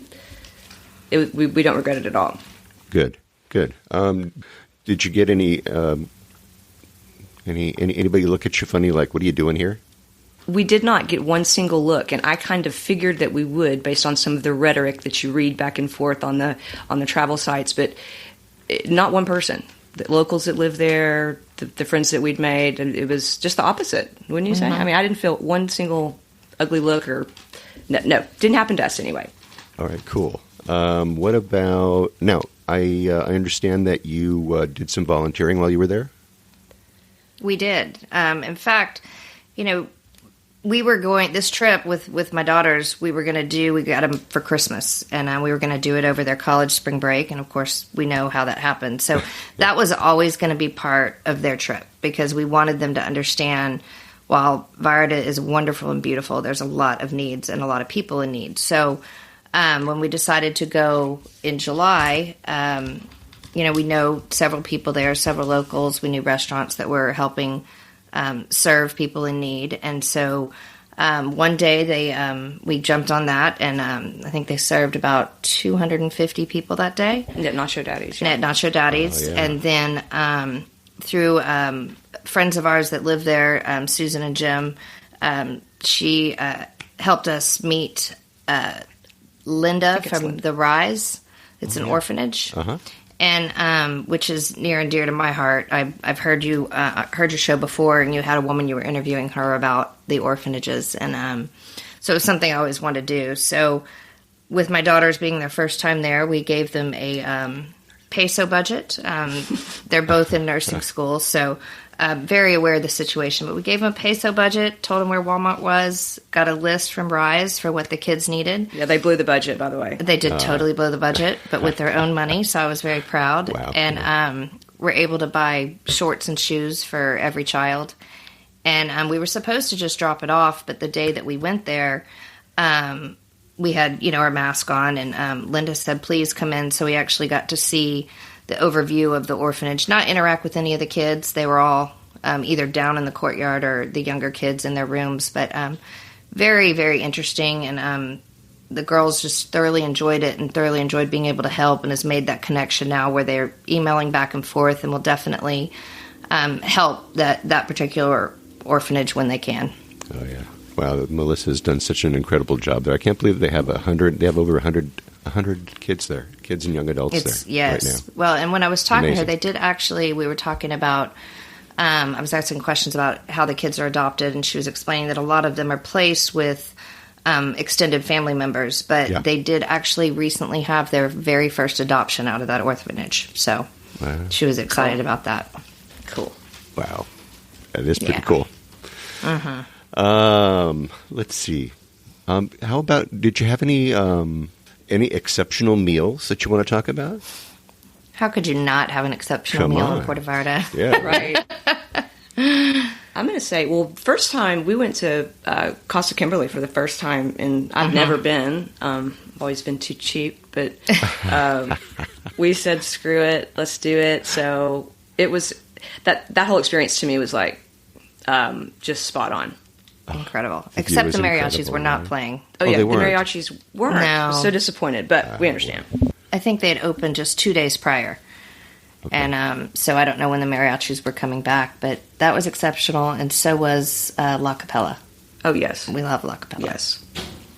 [SPEAKER 4] we don't regret it at all.
[SPEAKER 1] Good. Did you get anybody look at you funny, like, what are you doing here?
[SPEAKER 4] We did not get one single look, and I kind of figured that we would based on some of the rhetoric that you read back and forth on the travel sites, but not one person. The locals that live there, the friends that we'd made, and it was just the opposite, wouldn't you say? I mean, I didn't feel one single ugly look or no, didn't happen to us anyway.
[SPEAKER 1] All right, cool. What about now? I understand that you did some volunteering while you were there.
[SPEAKER 5] We did. In fact, we were going this trip with my daughters. We got them for Christmas, and we were going to do it over their college spring break. And of course, we know how that happened. So that was always going to be part of their trip because we wanted them to understand. While Vallarta is wonderful and beautiful, there's a lot of needs and a lot of people in need. So when we decided to go in July, we know several people there, several locals. We knew restaurants that were helping serve people in need. And so one day we jumped on that, and I think they served about 250 people that day.
[SPEAKER 4] At Nacho Daddy's.
[SPEAKER 5] At Nacho Daddy's. Oh, yeah. And then through friends of ours that live there, Susan and Jim, she helped us meet Linda from The Rise. It's an orphanage. And which is near and dear to my heart. I've heard heard your show before, and you had a woman you were interviewing her about the orphanages, and so it was something I always wanted to do. So, with my daughters being their first time there, we gave them a peso budget. They're both in nursing school, so very aware of the situation. But we gave them a peso budget, told them where Walmart was, got a list from Rise for what the kids needed.
[SPEAKER 4] Yeah, they blew the budget, by the way.
[SPEAKER 5] They did totally blow the budget, but with their own money, so I was very proud.
[SPEAKER 1] Wow.
[SPEAKER 5] And were able to buy shorts and shoes for every child. And we were supposed to just drop it off, but the day that we went there, we had, our mask on, and Linda said, please come in. So we actually got to see the overview of the orphanage, not interact with any of the kids. They were all either down in the courtyard or the younger kids in their rooms, but very, very interesting. And the girls just thoroughly enjoyed it and thoroughly enjoyed being able to help, and has made that connection now where they're emailing back and forth, and will definitely help that particular orphanage when they can.
[SPEAKER 1] Oh, yeah. Wow, Melissa's done such an incredible job there. I can't believe they have over 100 kids there, kids and young adults there
[SPEAKER 5] yes.
[SPEAKER 1] right now.
[SPEAKER 5] Well, and when I was talking
[SPEAKER 1] Amazing.
[SPEAKER 5] to her, they did actually, we were talking about, I was asking questions about how the kids are adopted, and she was explaining that a lot of them are placed with extended family members, but they did actually recently have their very first adoption out of that orphanage. So she was excited about that.
[SPEAKER 4] Cool.
[SPEAKER 1] Wow. That is pretty cool.
[SPEAKER 5] Mm-hmm.
[SPEAKER 1] Let's see. How about, did you have any exceptional meals that you want to talk about?
[SPEAKER 5] How could you not have an exceptional meal in Puerto Vallarta?
[SPEAKER 1] Yeah.
[SPEAKER 4] Right. I'm going to say, well, first time we went to Costa Kimberly for the first time, and I've never been. I've always been too cheap, but we said, screw it, let's do it. So it was, that whole experience to me was like just spot on.
[SPEAKER 5] Incredible. Except the mariachis were not playing.
[SPEAKER 4] Oh, yeah,
[SPEAKER 1] they
[SPEAKER 4] the
[SPEAKER 1] weren't.
[SPEAKER 4] mariachis weren't.
[SPEAKER 5] No.
[SPEAKER 4] I was so disappointed, but we understand.
[SPEAKER 5] I think they had opened just 2 days prior. Okay. And so I don't know when the mariachis were coming back, but that was exceptional, and so was La Capella.
[SPEAKER 4] Oh, yes.
[SPEAKER 5] We love La Capella.
[SPEAKER 4] Yes.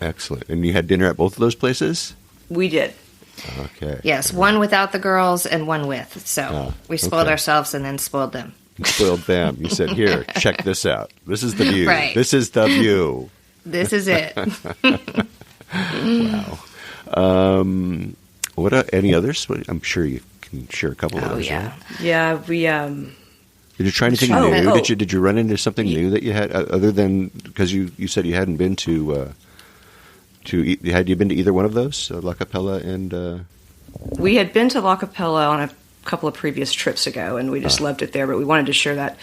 [SPEAKER 1] Excellent. And you had dinner at both of those places?
[SPEAKER 4] We did.
[SPEAKER 1] Okay.
[SPEAKER 5] Yes, one without the girls and one with. So we spoiled ourselves and then spoiled them.
[SPEAKER 1] You spoiled them. You said, here, check this out. This is the view.
[SPEAKER 5] Right.
[SPEAKER 1] This is the view.
[SPEAKER 5] This is it.
[SPEAKER 1] Wow. Any others? I'm sure you can share a couple of others.
[SPEAKER 5] Yeah.
[SPEAKER 1] Right?
[SPEAKER 4] Yeah, we...
[SPEAKER 1] Did you try anything new? Did you run into something new that you had, other than, because you said you hadn't been to had you been to either one of those, La Capella and...
[SPEAKER 4] We had been to La Capella on a couple of previous trips ago, and we just loved it there, but we wanted to share that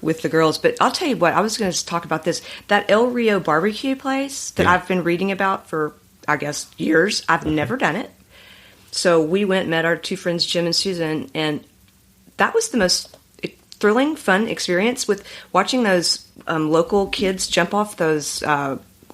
[SPEAKER 4] with the girls. But I'll tell you what, I was going to talk about this. That El Rio barbecue place that I've been reading about for, I guess, years, I've never done it. So we went, met our two friends, Jim and Susan, and that was the most thrilling, fun experience with watching those local kids jump off those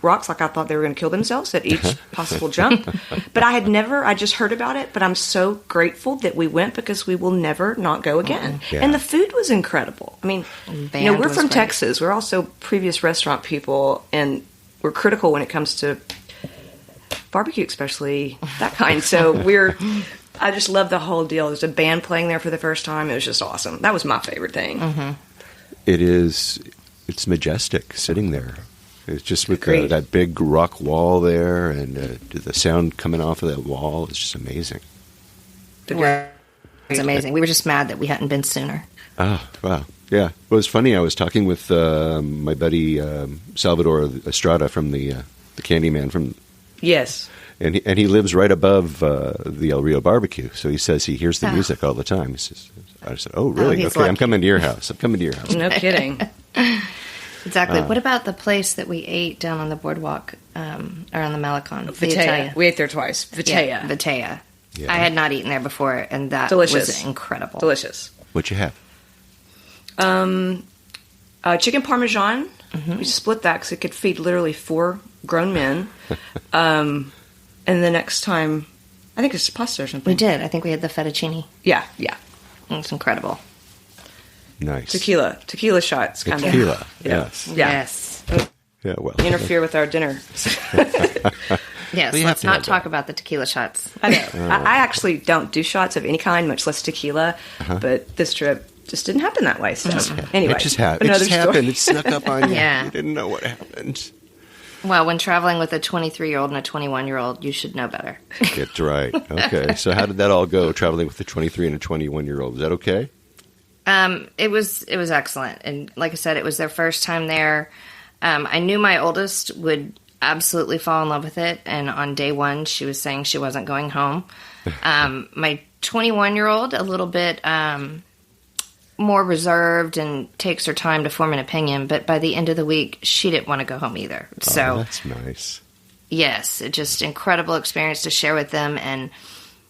[SPEAKER 4] rocks like I thought they were going to kill themselves at each possible jump. But I just heard about it, but I'm so grateful that we went because we will never not go again.
[SPEAKER 1] Yeah.
[SPEAKER 4] And the food was incredible. I mean, we're from Texas. We're also previous restaurant people, and we're critical when it comes to barbecue, especially that kind. So I just love the whole deal. There's a band playing there for the first time. It was just awesome. That was my favorite thing.
[SPEAKER 5] Mm-hmm.
[SPEAKER 1] It's majestic sitting there. It's just with that big rock wall there, and the sound coming off of that wall is just amazing.
[SPEAKER 5] It's amazing. We were just mad that we hadn't been sooner.
[SPEAKER 1] Oh, wow. Yeah. Well, it was funny. I was talking with my buddy Salvador Estrada from the Candyman from...
[SPEAKER 4] Yes.
[SPEAKER 1] And he lives right above the El Rio barbecue. So he says he hears the music all the time. He says, I said, oh, really? Okay, lucky. I'm coming to your house.
[SPEAKER 4] No kidding.
[SPEAKER 5] Exactly. What about the place that we ate down on the boardwalk around the Malecon?
[SPEAKER 4] Vitea. We ate there twice. Vitea.
[SPEAKER 5] Yeah, Vitea. Yeah. I had not eaten there before, and that was incredible.
[SPEAKER 4] Delicious.
[SPEAKER 1] What'd you have?
[SPEAKER 4] Chicken Parmesan. Mm-hmm. We split that because it could feed literally 4 grown men. And the next time, I think it's pasta or something.
[SPEAKER 5] We did. I think we had the fettuccine.
[SPEAKER 4] Yeah.
[SPEAKER 5] It was incredible.
[SPEAKER 1] Nice.
[SPEAKER 4] Tequila shots, kind of.
[SPEAKER 1] Tequila, yes.
[SPEAKER 4] Yeah.
[SPEAKER 5] Yes.
[SPEAKER 1] Yeah, well.
[SPEAKER 4] Interfere with our dinner.
[SPEAKER 5] Yes, let's not talk about the tequila shots.
[SPEAKER 4] I know. I actually don't do shots of any kind, much less tequila, but this trip just didn't happen that way. So, anyway.
[SPEAKER 1] It just happened. It snuck up on you.
[SPEAKER 5] Yeah.
[SPEAKER 1] You didn't know what happened.
[SPEAKER 5] Well, when traveling with a 23-year-old and a 21-year-old, you should know better.
[SPEAKER 1] That's right. Okay. So how did that all go, traveling with a 23 and a 21-year-old? Is that okay?
[SPEAKER 5] It was excellent. And like I said, it was their first time there. I knew my oldest would absolutely fall in love with it. And on day one, she was saying she wasn't going home. My 21-year-old, a little bit more reserved and takes her time to form an opinion, but by the end of the week, she didn't want to go home either. So
[SPEAKER 1] that's nice.
[SPEAKER 5] Yes, it just incredible experience to share with them. And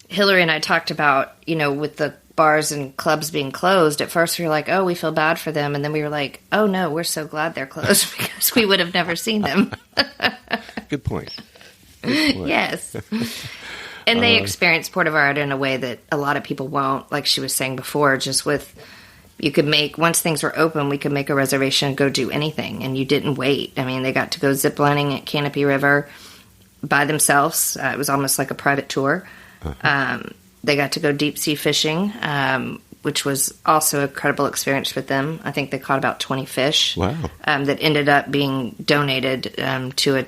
[SPEAKER 5] Hillary and I talked about, with the bars and clubs being closed, at first we were like, oh, we feel bad for them. And then we were like, oh, no, we're so glad they're closed because we would have never seen them.
[SPEAKER 1] Good point.
[SPEAKER 5] Yes. And they experience Puerto Vallarta in a way that a lot of people won't, like she was saying before, just with, once things were open, we could make a reservation and go do anything. And you didn't wait. I mean, they got to go ziplining at Canopy River by themselves. It was almost like a private tour. Uh-huh. They got to go deep sea fishing, which was also a credible experience for them. I think they caught about 20 fish.
[SPEAKER 1] Wow.
[SPEAKER 5] That ended up being donated to a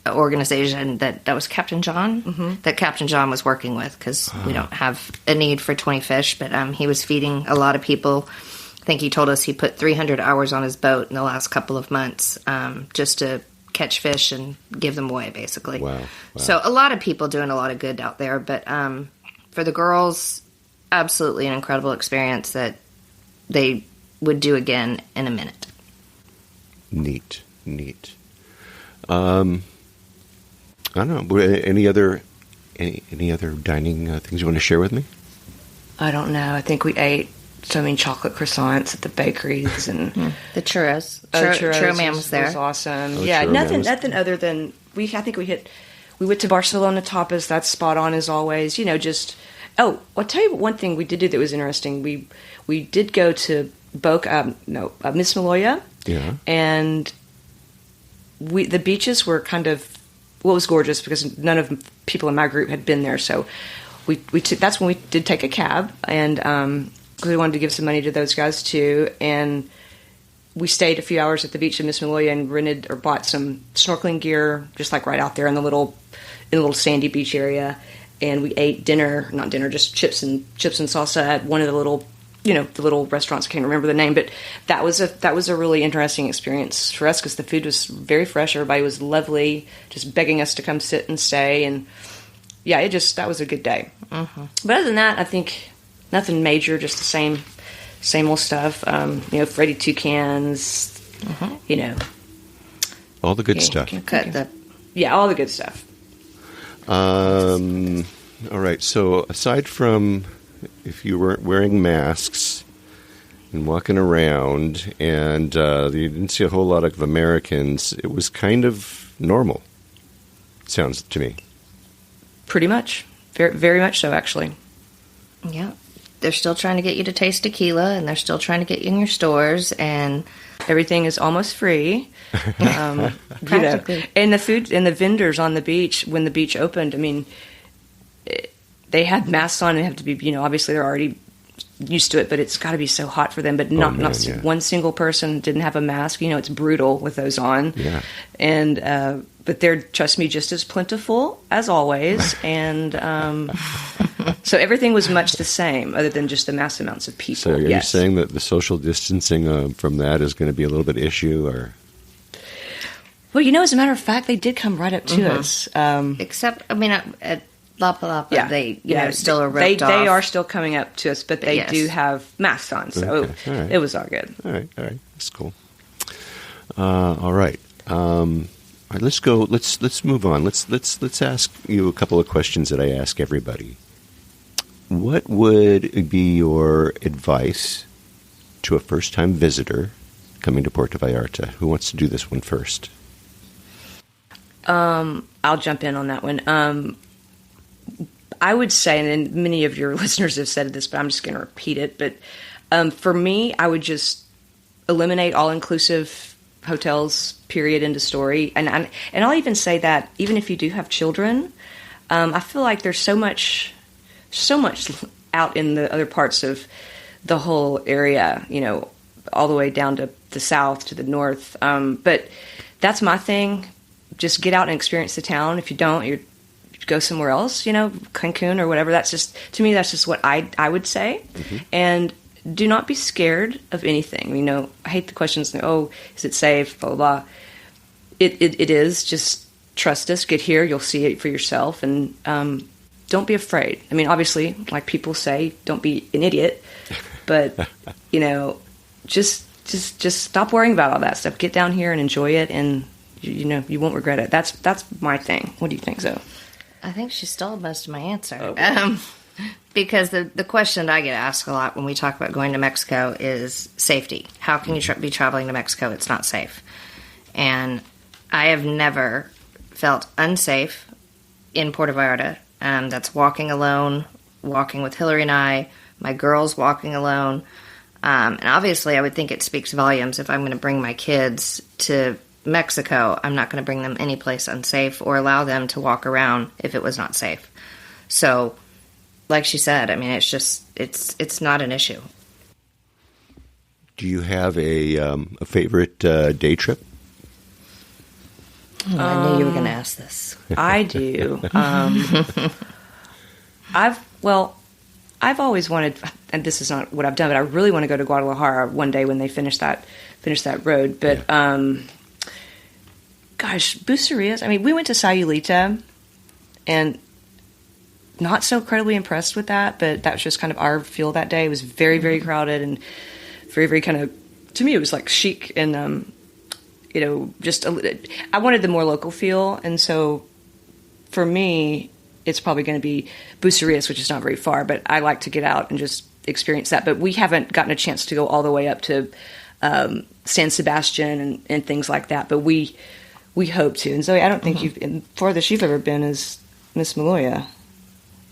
[SPEAKER 5] organization that was Captain John, that Captain John was working with, because we don't have a need for 20 fish, but he was feeding a lot of people. I think he told us he put 300 hours on his boat in the last couple of months just to catch fish and give them away, basically.
[SPEAKER 1] Wow.
[SPEAKER 5] So a lot of people doing a lot of good out there, but for the girls, absolutely an incredible experience that they would do again in a minute.
[SPEAKER 1] Neat. I don't know. Any other dining things you want to share with me?
[SPEAKER 4] I don't know. I think we ate so many chocolate croissants at the bakeries and
[SPEAKER 5] the churros.
[SPEAKER 4] Churro
[SPEAKER 5] Man was there.
[SPEAKER 4] Was awesome.
[SPEAKER 1] Oh,
[SPEAKER 4] yeah,
[SPEAKER 1] Churro
[SPEAKER 4] nothing other than I think we went to Barcelona Tapas. That's spot on as always. I'll tell you one thing we did do that was interesting. We did go to Miss Maloya. Yeah. And the beaches were kind of, it was gorgeous because none of the people in my group had been there. So that's when we did take a cab, and because we wanted to give some money to those guys too. And we stayed a few hours at the beach in Miss Maloya and rented or bought some snorkeling gear, just like right out there in the little sandy beach area. And we ate just chips and salsa at one of the little, the little restaurants. I can't remember the name, but that was a really interesting experience for us because the food was very fresh. Everybody was lovely, just begging us to come sit and stay. And yeah, that was a good day. Mm-hmm. But other than that, I think nothing major, just the same old stuff. Freddy Toucans,
[SPEAKER 1] all the good stuff.
[SPEAKER 4] All the good stuff.
[SPEAKER 1] All right. So aside from if you weren't wearing masks and walking around and you didn't see a whole lot of Americans, it was kind of normal, sounds to me.
[SPEAKER 4] Pretty much. Very, very much so, actually.
[SPEAKER 5] Yeah. They're still trying to get you to taste tequila, and they're still trying to get you in your stores, and
[SPEAKER 4] everything is almost free.
[SPEAKER 5] Practically.
[SPEAKER 4] And the food and the vendors on the beach, when the beach opened, I mean, they had masks on and have to be, obviously they're already used to it, but it's got to be so hot for them. But not one single person didn't have a mask. It's brutal with those on. Yeah. And, but they're, trust me, just as plentiful as always. And so everything was much the same other than just the mass amounts of people.
[SPEAKER 1] So are you saying that the social distancing from that is going to be a little bit issue? Or?
[SPEAKER 4] Well, as a matter of fact, they did come right up to us.
[SPEAKER 5] Except, at La Palapa, they still are roped off.
[SPEAKER 4] They are still coming up to us, but they do have masks on, so it was all good.
[SPEAKER 1] All right, that's cool. All right. Let's go. Let's move on. Let's ask you a couple of questions that I ask everybody. What would be your advice to a first-time visitor coming to Puerto Vallarta? Who wants to do this one first?
[SPEAKER 4] I'll jump in on that one. I would say, and many of your listeners have said this, but I'm just going to repeat it. But for me, I would just eliminate all-inclusive hotels, period, end of story. And I'll even say that even if you do have children, I feel like there's so much out in the other parts of the whole area, all the way down to the south, to the north. But that's my thing. Just get out and experience the town. If you don't, you go somewhere else, Cancun or whatever. That's just, to me, that's just what I would say. Mm-hmm. And do not be scared of anything. I hate the questions, is it safe, blah, blah, blah. It is. Just trust us. Get here. You'll see it for yourself. And don't be afraid. I mean, obviously, like people say, don't be an idiot. But, just stop worrying about all that stuff. Get down here and enjoy it, and you won't regret it. That's my thing. What do you think, Zoe?
[SPEAKER 5] I think she stole most of my answer.
[SPEAKER 4] Okay.
[SPEAKER 5] Because the question that I get asked a lot when we talk about going to Mexico is safety. How can you be traveling to Mexico? It's not safe. And I have never felt unsafe in Puerto Vallarta. That's walking alone, walking with Hillary and I, my girls walking alone. And obviously, I would think it speaks volumes if I'm going to bring my kids to Mexico. I'm not going to bring them anyplace unsafe or allow them to walk around if it was not safe. So, like she said, I mean, it's not an issue.
[SPEAKER 1] Do you have a favorite day trip?
[SPEAKER 5] Oh, I knew you were going to ask this.
[SPEAKER 4] I do. I've always wanted, and this is not what I've done, but I really want to go to Guadalajara one day when they finish that road. But gosh, Bucerias. I mean, we went to Sayulita, and not so incredibly impressed with that. But that was just kind of our feel that day. It was very, very crowded and very, very kind of. To me, it was like chic and I wanted the more local feel, and so for me, it's probably going to be Bucerias, which is not very far, but I like to get out and just experience that. But we haven't gotten a chance to go all the way up to San Sebastian and things like that, but we hope to. And Zoe, I don't think farthest you've ever been is Miss Maloya.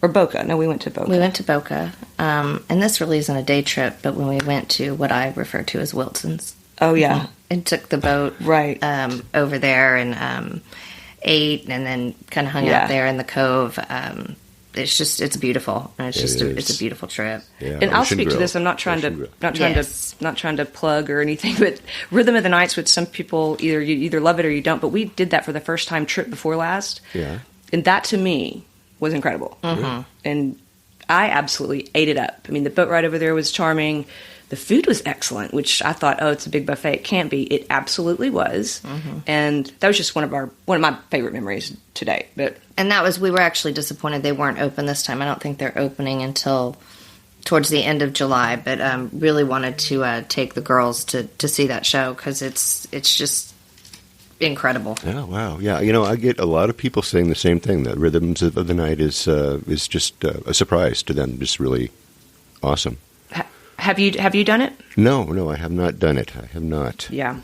[SPEAKER 4] Or Boca. No, we went to Boca.
[SPEAKER 5] We went to Boca. And this really isn't a day trip, but when we went to what I refer to as Wilson's.
[SPEAKER 4] Oh, yeah.
[SPEAKER 5] And took the boat
[SPEAKER 4] right
[SPEAKER 5] over there and ate and then kind of hung out there in the cove. It's beautiful. And it's a beautiful trip.
[SPEAKER 1] Yeah,
[SPEAKER 5] and
[SPEAKER 4] I'll speak to this. I'm not trying to plug or anything, but Rhythm of the Nights, with some people, you either love it or you don't, but we did that for the first time trip before last.
[SPEAKER 1] Yeah.
[SPEAKER 4] And that to me was incredible.
[SPEAKER 5] Mm-hmm.
[SPEAKER 4] And I absolutely ate it up. I mean, the boat ride over there was charming. The food was excellent, which I thought, it's a big buffet. It can't be. It absolutely was. Mm-hmm. And that was just one of my favorite memories to date.
[SPEAKER 5] And we were actually disappointed they weren't open this time. I don't think they're opening until towards the end of July, but really wanted to take the girls to see that show because it's just incredible.
[SPEAKER 1] Oh, wow. Yeah, I get a lot of people saying the same thing. The Rhythms of the Night is just a surprise to them. Just really awesome.
[SPEAKER 4] Have you done it?
[SPEAKER 1] No, I have not done it. I have not.
[SPEAKER 4] Yeah.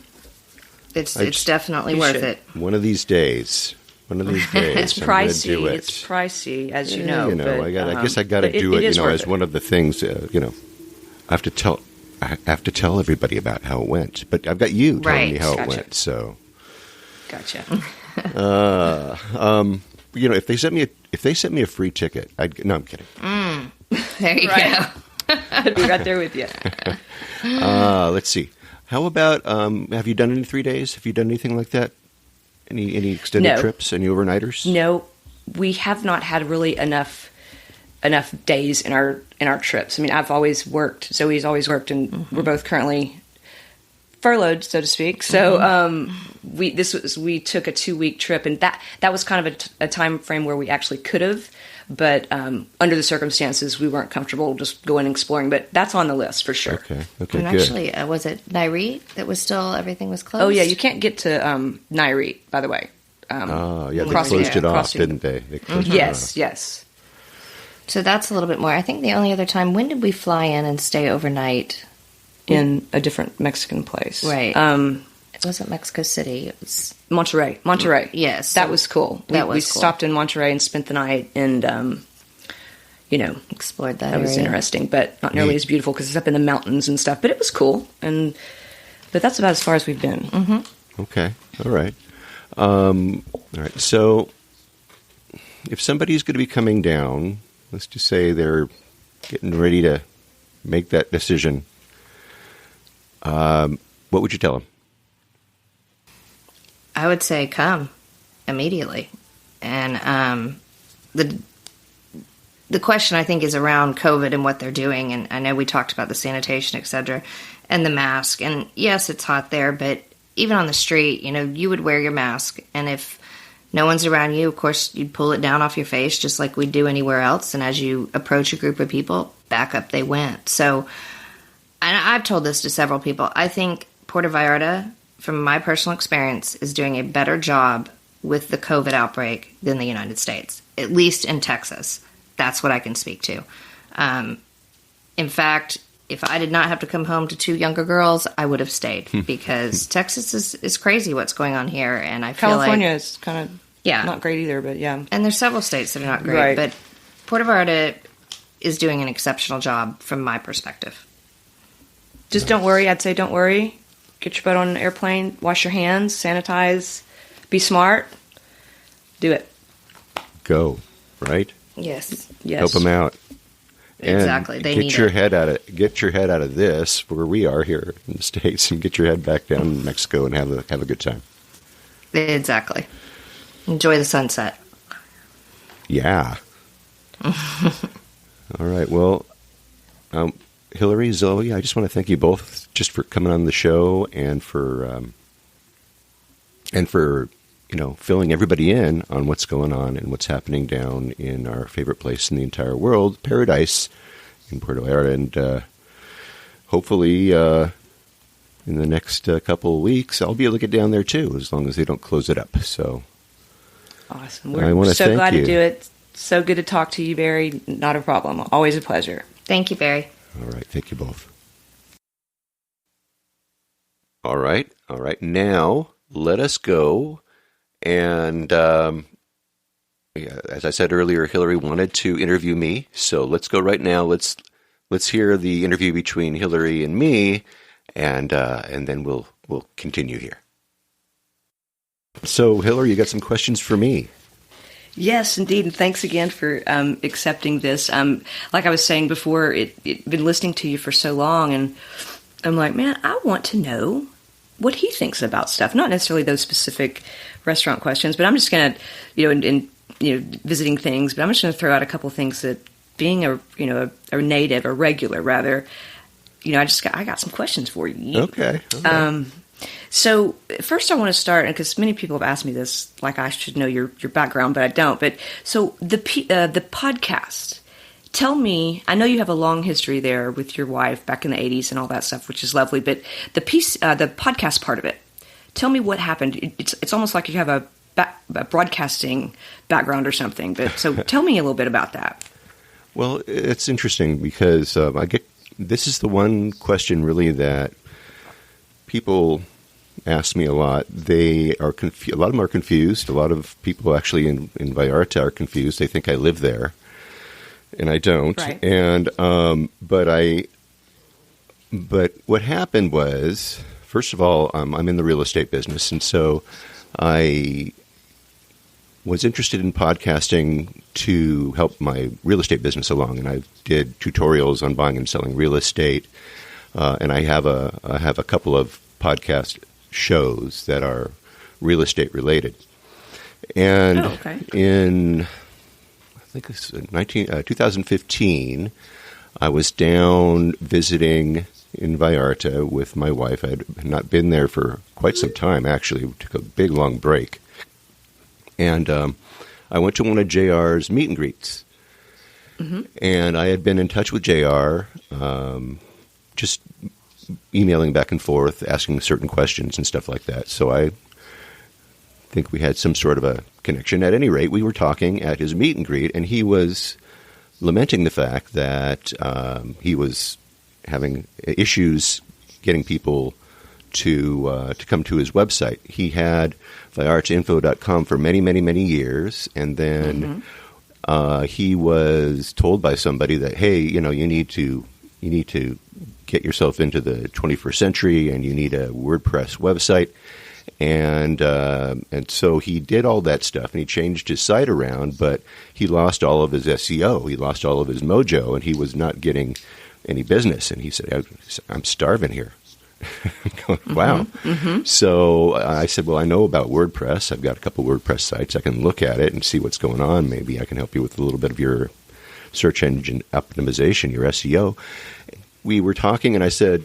[SPEAKER 5] It's definitely worth it.
[SPEAKER 1] One of these days.
[SPEAKER 4] It's pricey.
[SPEAKER 1] Do it.
[SPEAKER 4] It's pricey, as you know.
[SPEAKER 1] I guess I got to do it. As one of the things. I have to tell everybody about how it went. But I've got you telling me how it went. So.
[SPEAKER 4] Gotcha.
[SPEAKER 1] If they sent me a free ticket, no, I'm kidding.
[SPEAKER 5] There you go.
[SPEAKER 4] I'd be right there with you.
[SPEAKER 1] Let's see. How about, have you done any 3 days? Have you done anything like that? Any extended trips? Any overnighters?
[SPEAKER 4] No, we have not had really enough days in our trips. I mean, I've always worked. Zoe's always worked, and we're both currently furloughed, so to speak. So we took a 2-week trip, and that was kind of a time frame where we actually could have. But under the circumstances, we weren't comfortable just going and exploring. But that's on the list for sure.
[SPEAKER 1] Okay,
[SPEAKER 5] and
[SPEAKER 1] good.
[SPEAKER 5] Actually, was it Nayarit that was still, everything was closed?
[SPEAKER 4] Oh, yeah, you can't get to Nayarit, by the way.
[SPEAKER 1] They closed it off, didn't they? They closed it off. Yes.
[SPEAKER 5] So that's a little bit more. I think the only other time, when did we fly in and stay overnight?
[SPEAKER 4] In a different Mexican place.
[SPEAKER 5] Right. It wasn't Mexico City. It was
[SPEAKER 4] Monterrey.
[SPEAKER 5] Yes.
[SPEAKER 4] That was cool. We stopped in Monterrey and spent the night and,
[SPEAKER 5] explored that
[SPEAKER 4] area. Was interesting, but not nearly as beautiful because it's up in the mountains and stuff. But it was cool. But that's about as far as we've been.
[SPEAKER 5] Mm-hmm.
[SPEAKER 1] Okay. All right. All right. So if somebody's going to be coming down, let's just say they're getting ready to make that decision, what would you tell them?
[SPEAKER 5] I would say come immediately. And the question, I think, is around COVID and what they're doing. And I know we talked about the sanitation, et cetera, and the mask. And yes, it's hot there, but even on the street, you would wear your mask. And if no one's around you, of course, you'd pull it down off your face just like we'd do anywhere else. And as you approach a group of people, back up they went. So and I've told this to several people, I think Puerto Vallarta, from my personal experience, is doing a better job with the COVID outbreak than the United States, at least in Texas. That's what I can speak to. In fact, if I did not have to come home to 2 younger girls, I would have stayed because Texas is crazy what's going on here. And I feel
[SPEAKER 4] California
[SPEAKER 5] like,
[SPEAKER 4] is kind of
[SPEAKER 5] yeah,
[SPEAKER 4] not great either, but yeah.
[SPEAKER 5] And there's several states that are not great,
[SPEAKER 4] Right.
[SPEAKER 5] but Puerto Vallarta is doing an exceptional job from my perspective.
[SPEAKER 4] Just don't worry. I'd say don't worry. Get your butt on an airplane, wash your hands, sanitize, be smart, do it.
[SPEAKER 1] Go, right?
[SPEAKER 5] Yes.
[SPEAKER 4] Yes.
[SPEAKER 1] Help them out. And
[SPEAKER 5] Exactly. They
[SPEAKER 1] get
[SPEAKER 5] need
[SPEAKER 1] your
[SPEAKER 5] it.
[SPEAKER 1] head out of this where we are here in the States, and get your head back down in Mexico and have a good time.
[SPEAKER 5] Exactly. Enjoy the sunset.
[SPEAKER 1] Yeah. All right. Well, Hillary, Zoe, I just want to thank you both just for coming on the show and for filling everybody in on what's going on and what's happening down in our favorite place in the entire world, Paradise in Puerto Vallarta. And hopefully in the next couple of weeks, I'll be able to get down there too, as long as they don't close it up. So
[SPEAKER 4] Awesome.
[SPEAKER 1] I
[SPEAKER 4] We're
[SPEAKER 1] wanna
[SPEAKER 4] so
[SPEAKER 1] thank
[SPEAKER 4] glad
[SPEAKER 1] you.
[SPEAKER 4] to do it. So good to talk to you, Barry. Not a problem. Always a pleasure.
[SPEAKER 5] Thank you, Barry.
[SPEAKER 1] All right. Thank you both. All right. Now, let us go. And as I said earlier, Hillary wanted to interview me. So let's go right now. Let's hear the interview between Hillary and me, and then we'll continue here. So, Hillary, you got some questions for me?
[SPEAKER 4] Yes, indeed, and thanks again for accepting this. Like I was saying before, been listening to you for so long, and I'm like, man, I want to know what he thinks about stuff. Not necessarily those specific restaurant questions, but I'm just going to, visiting things. But I'm just going to throw out a couple things that, being a native, a regular rather, I got some questions for you.
[SPEAKER 1] Okay.
[SPEAKER 4] So first I want to start, because many people have asked me this, like I should know your background, but I don't. But so the podcast, tell me, I know you have a long history there with your wife back in the 80s and all that stuff, which is lovely, but the podcast part of it, tell me what happened. It's almost like you have a broadcasting background or something, but so tell me a little bit about that.
[SPEAKER 1] Well, it's interesting because this is the one question really that people ask me a lot. They are a lot of them are confused. A lot of people actually in Vallarta are confused. They think I live there, and I don't.
[SPEAKER 4] Right.
[SPEAKER 1] And but what happened was, first of all, I'm in the real estate business, and so I was interested in podcasting to help my real estate business along, and I did tutorials on buying and selling real estate. And I have a couple of podcast shows that are real estate related. And in, I think it's 2015, I was down visiting in Vallarta with my wife. I had not been there for quite some time, actually. We took a big, long break. And I went to one of JR's meet and greets. Mm-hmm. And I had been in touch with JR, just emailing back and forth, asking certain questions and stuff like that. So I think we had some sort of a connection. At any rate, we were talking at his meet and greet, and he was lamenting the fact that he was having issues getting people to come to his website. He had vallartainfo.com for many, many, many years, and then he was told by somebody that, hey, you need to get yourself into the 21st century, and you need a WordPress website. And so he did all that stuff, and he changed his site around, but he lost all of his SEO. He lost all of his mojo, and he was not getting any business. And he said, I'm starving here. I'm going, wow. Mm-hmm. So I said, well, I know about WordPress. I've got a couple WordPress sites. I can look at it and see what's going on. Maybe I can help you with a little bit of your search engine optimization, your SEO. We were talking, and I said,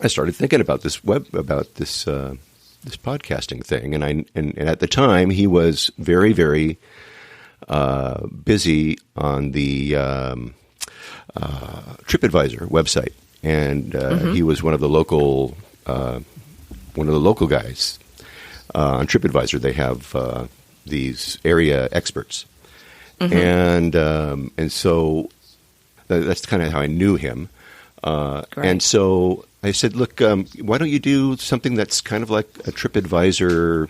[SPEAKER 1] I started thinking about this this podcasting thing, and at the time he was very, very busy on the TripAdvisor website, and he was one of the local guys on TripAdvisor. They have these area experts, and so that's kind of how I knew him. And so I said, look, why don't you do something that's kind of like a TripAdvisor?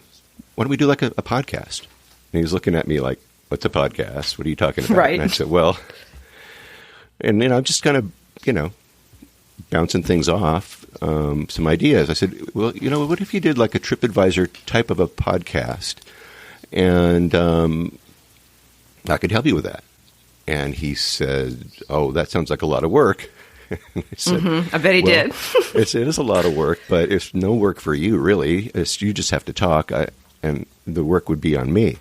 [SPEAKER 1] Why don't we do like a podcast? And he was looking at me like, what's a podcast? What are you talking about?
[SPEAKER 4] Right.
[SPEAKER 1] And I said, well, and I'm just kind of, bouncing things off, some ideas. I said, well, what if you did like a TripAdvisor type of a podcast, and I could help you with that. And he said, oh, that sounds like a lot of work. I said,
[SPEAKER 4] I bet he did.
[SPEAKER 1] It is a lot of work, but it's no work for you, really. You just have to talk, and the work would be on me.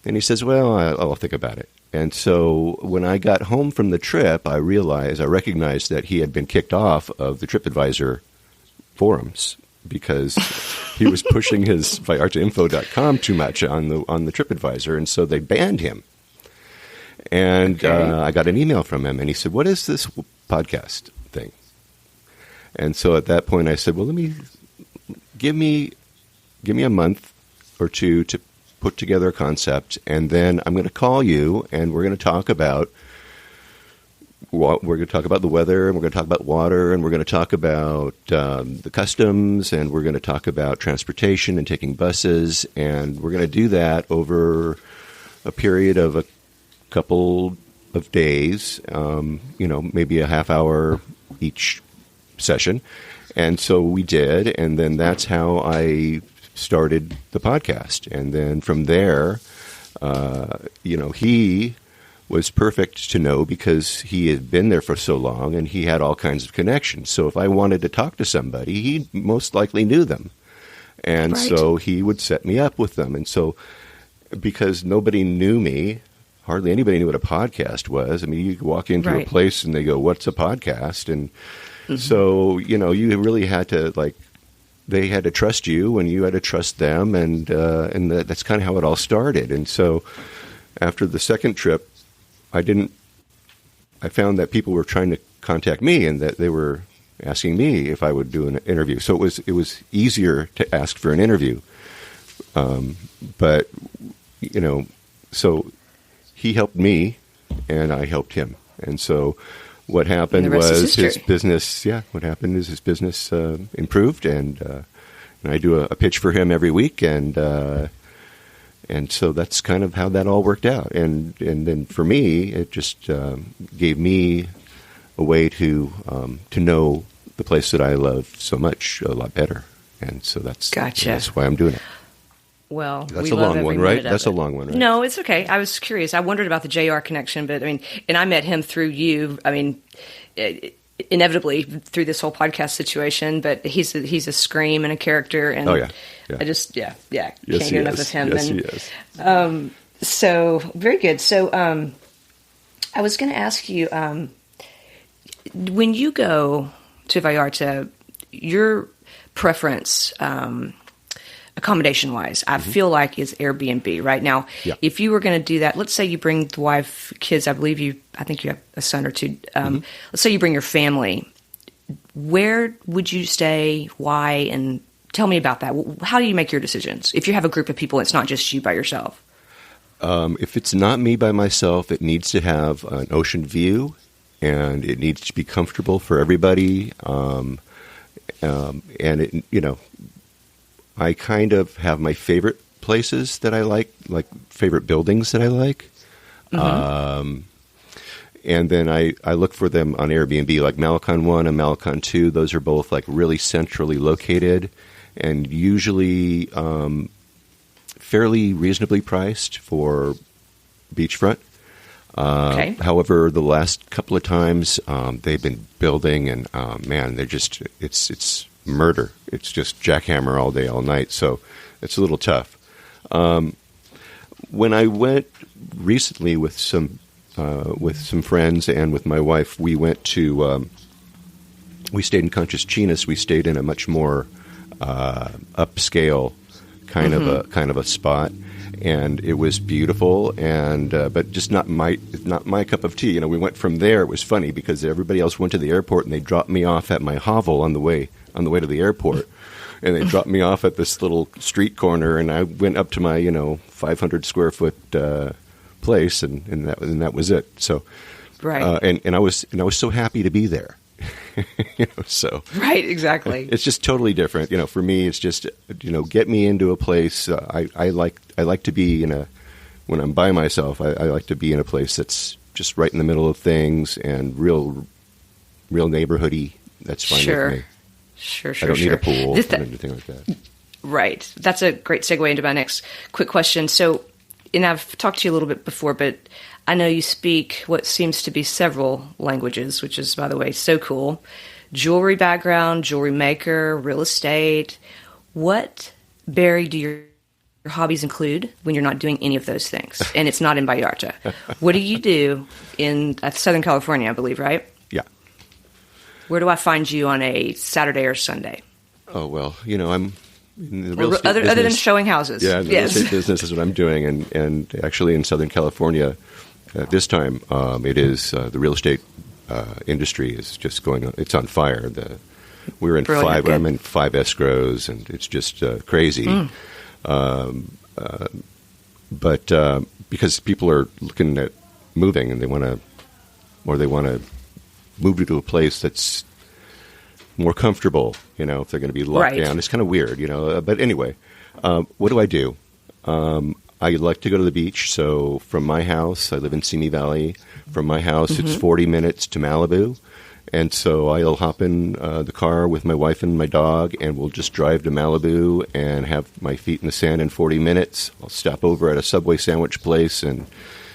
[SPEAKER 1] And he says, well, I'll think about it. And so when I got home from the trip, I recognized that he had been kicked off of the TripAdvisor forums because he was pushing his VallartaInfo.com too much on the TripAdvisor, and so they banned him. And I got an email from him, and he said, what is this podcast thing? And so at that point I said, well, give me a month or two to put together a concept, and then I'm going to call you, and we're going to talk about the weather, and we're going to talk about water, and we're going to talk about the customs, and we're going to talk about transportation and taking buses, and we're going to do that over a period of a couple of days, maybe a half hour each session. And so we did, and then that's how I started the podcast. And then from there, he was perfect to know because he had been there for so long and he had all kinds of connections. So if I wanted to talk to somebody, he most likely knew them. And so he would set me up with them. And so because nobody knew me, hardly anybody knew what a podcast was. I mean, you could walk into a place and they go, what's a podcast? And so, you really had to, they had to trust you and you had to trust them. And that's kind of how it all started. And so after the second trip, I found that people were trying to contact me and that they were asking me if I would do an interview. So it was easier to ask for an interview. So he helped me, and I helped him. And so what happened was his business. Yeah, what happened is his business improved, and I do a pitch for him every week, and so that's kind of how that all worked out. And then for me, it just gave me a way to know the place that I love so much a lot better. And so that's why I'm doing it.
[SPEAKER 4] Well,
[SPEAKER 1] that's a long one, right? That's a long one, right?
[SPEAKER 4] No, it's okay. I was curious. I wondered about the JR connection, but and I met him through you. Inevitably through this whole podcast situation. But he's a scream and a character, and
[SPEAKER 1] I just
[SPEAKER 4] can't get enough of him.
[SPEAKER 1] Yes, he is.
[SPEAKER 4] So very good. So I was going to ask you, when you go to Vallarta, your preference. Accommodation-wise, I feel like is Airbnb right now. Yeah. If you were going to do that, let's say you bring the wife, kids. I think you have a son or two. Let's say you bring your family. Where would you stay? Why? And tell me about that. How do you make your decisions? If you have a group of people, it's not just you by yourself.
[SPEAKER 1] If it's not me by myself, it needs to have an ocean view, and it needs to be comfortable for everybody. And I kind of have my favorite places that I like favorite buildings that I like. And then I look for them on Airbnb, like Malecon 1 and Malecon 2. Those are both really centrally located and usually fairly reasonably priced for beachfront. However, the last couple of times they've been building and they're just it's murder. It's just jackhammer all day, all night. So it's a little tough. When I went recently with some friends and with my wife, we went to we stayed in Conchas Chinas. We stayed in a much more upscale kind of a spot, and it was beautiful, and but just not my cup of tea. We went from there. It was funny because everybody else went to the airport, and they dropped me off at my hovel on the way to the airport. And they dropped me off at this little street corner, and I went up to my 500 square foot place, and that was it. So,
[SPEAKER 4] Right.
[SPEAKER 1] And I was so happy to be there. So
[SPEAKER 4] Right, exactly.
[SPEAKER 1] it's just totally different. For me, it's just get me into a place. I like to be when I'm by myself. I like to be in a place that's just right in the middle of things and real neighborhoody. That's fine with me.
[SPEAKER 4] Sure.
[SPEAKER 1] I don't need a pool or anything like that.
[SPEAKER 4] Right. That's a great segue into my next quick question. So, and I've talked to you a little bit before, but I know you speak what seems to be several languages, which is, by the way, so cool. Jewelry background, jewelry maker, real estate. What, Barry, do your hobbies include when you're not doing any of those things? And it's not in Vallarta. What do you do in Southern California, I believe, right?
[SPEAKER 1] Yeah.
[SPEAKER 4] Where do I find you on a Saturday or Sunday?
[SPEAKER 1] Oh, well, I'm in the real estate
[SPEAKER 4] other
[SPEAKER 1] business.
[SPEAKER 4] than showing houses.
[SPEAKER 1] Yeah, the real estate business is what I'm doing. And actually in Southern California at this time, it is the real estate industry is just it's on fire. I'm in 5 escrows, and it's just crazy. But because people are looking at moving, and they want to move to a place that's more comfortable, if they're going to be locked down. It's kind of weird, But anyway, what do I do? I like to go to the beach. So from my house, I live in Simi Valley. From my house, it's 40 minutes to Malibu. And so I'll hop in the car with my wife and my dog, and we'll just drive to Malibu and have my feet in the sand in 40 minutes. I'll stop over at a Subway sandwich place, and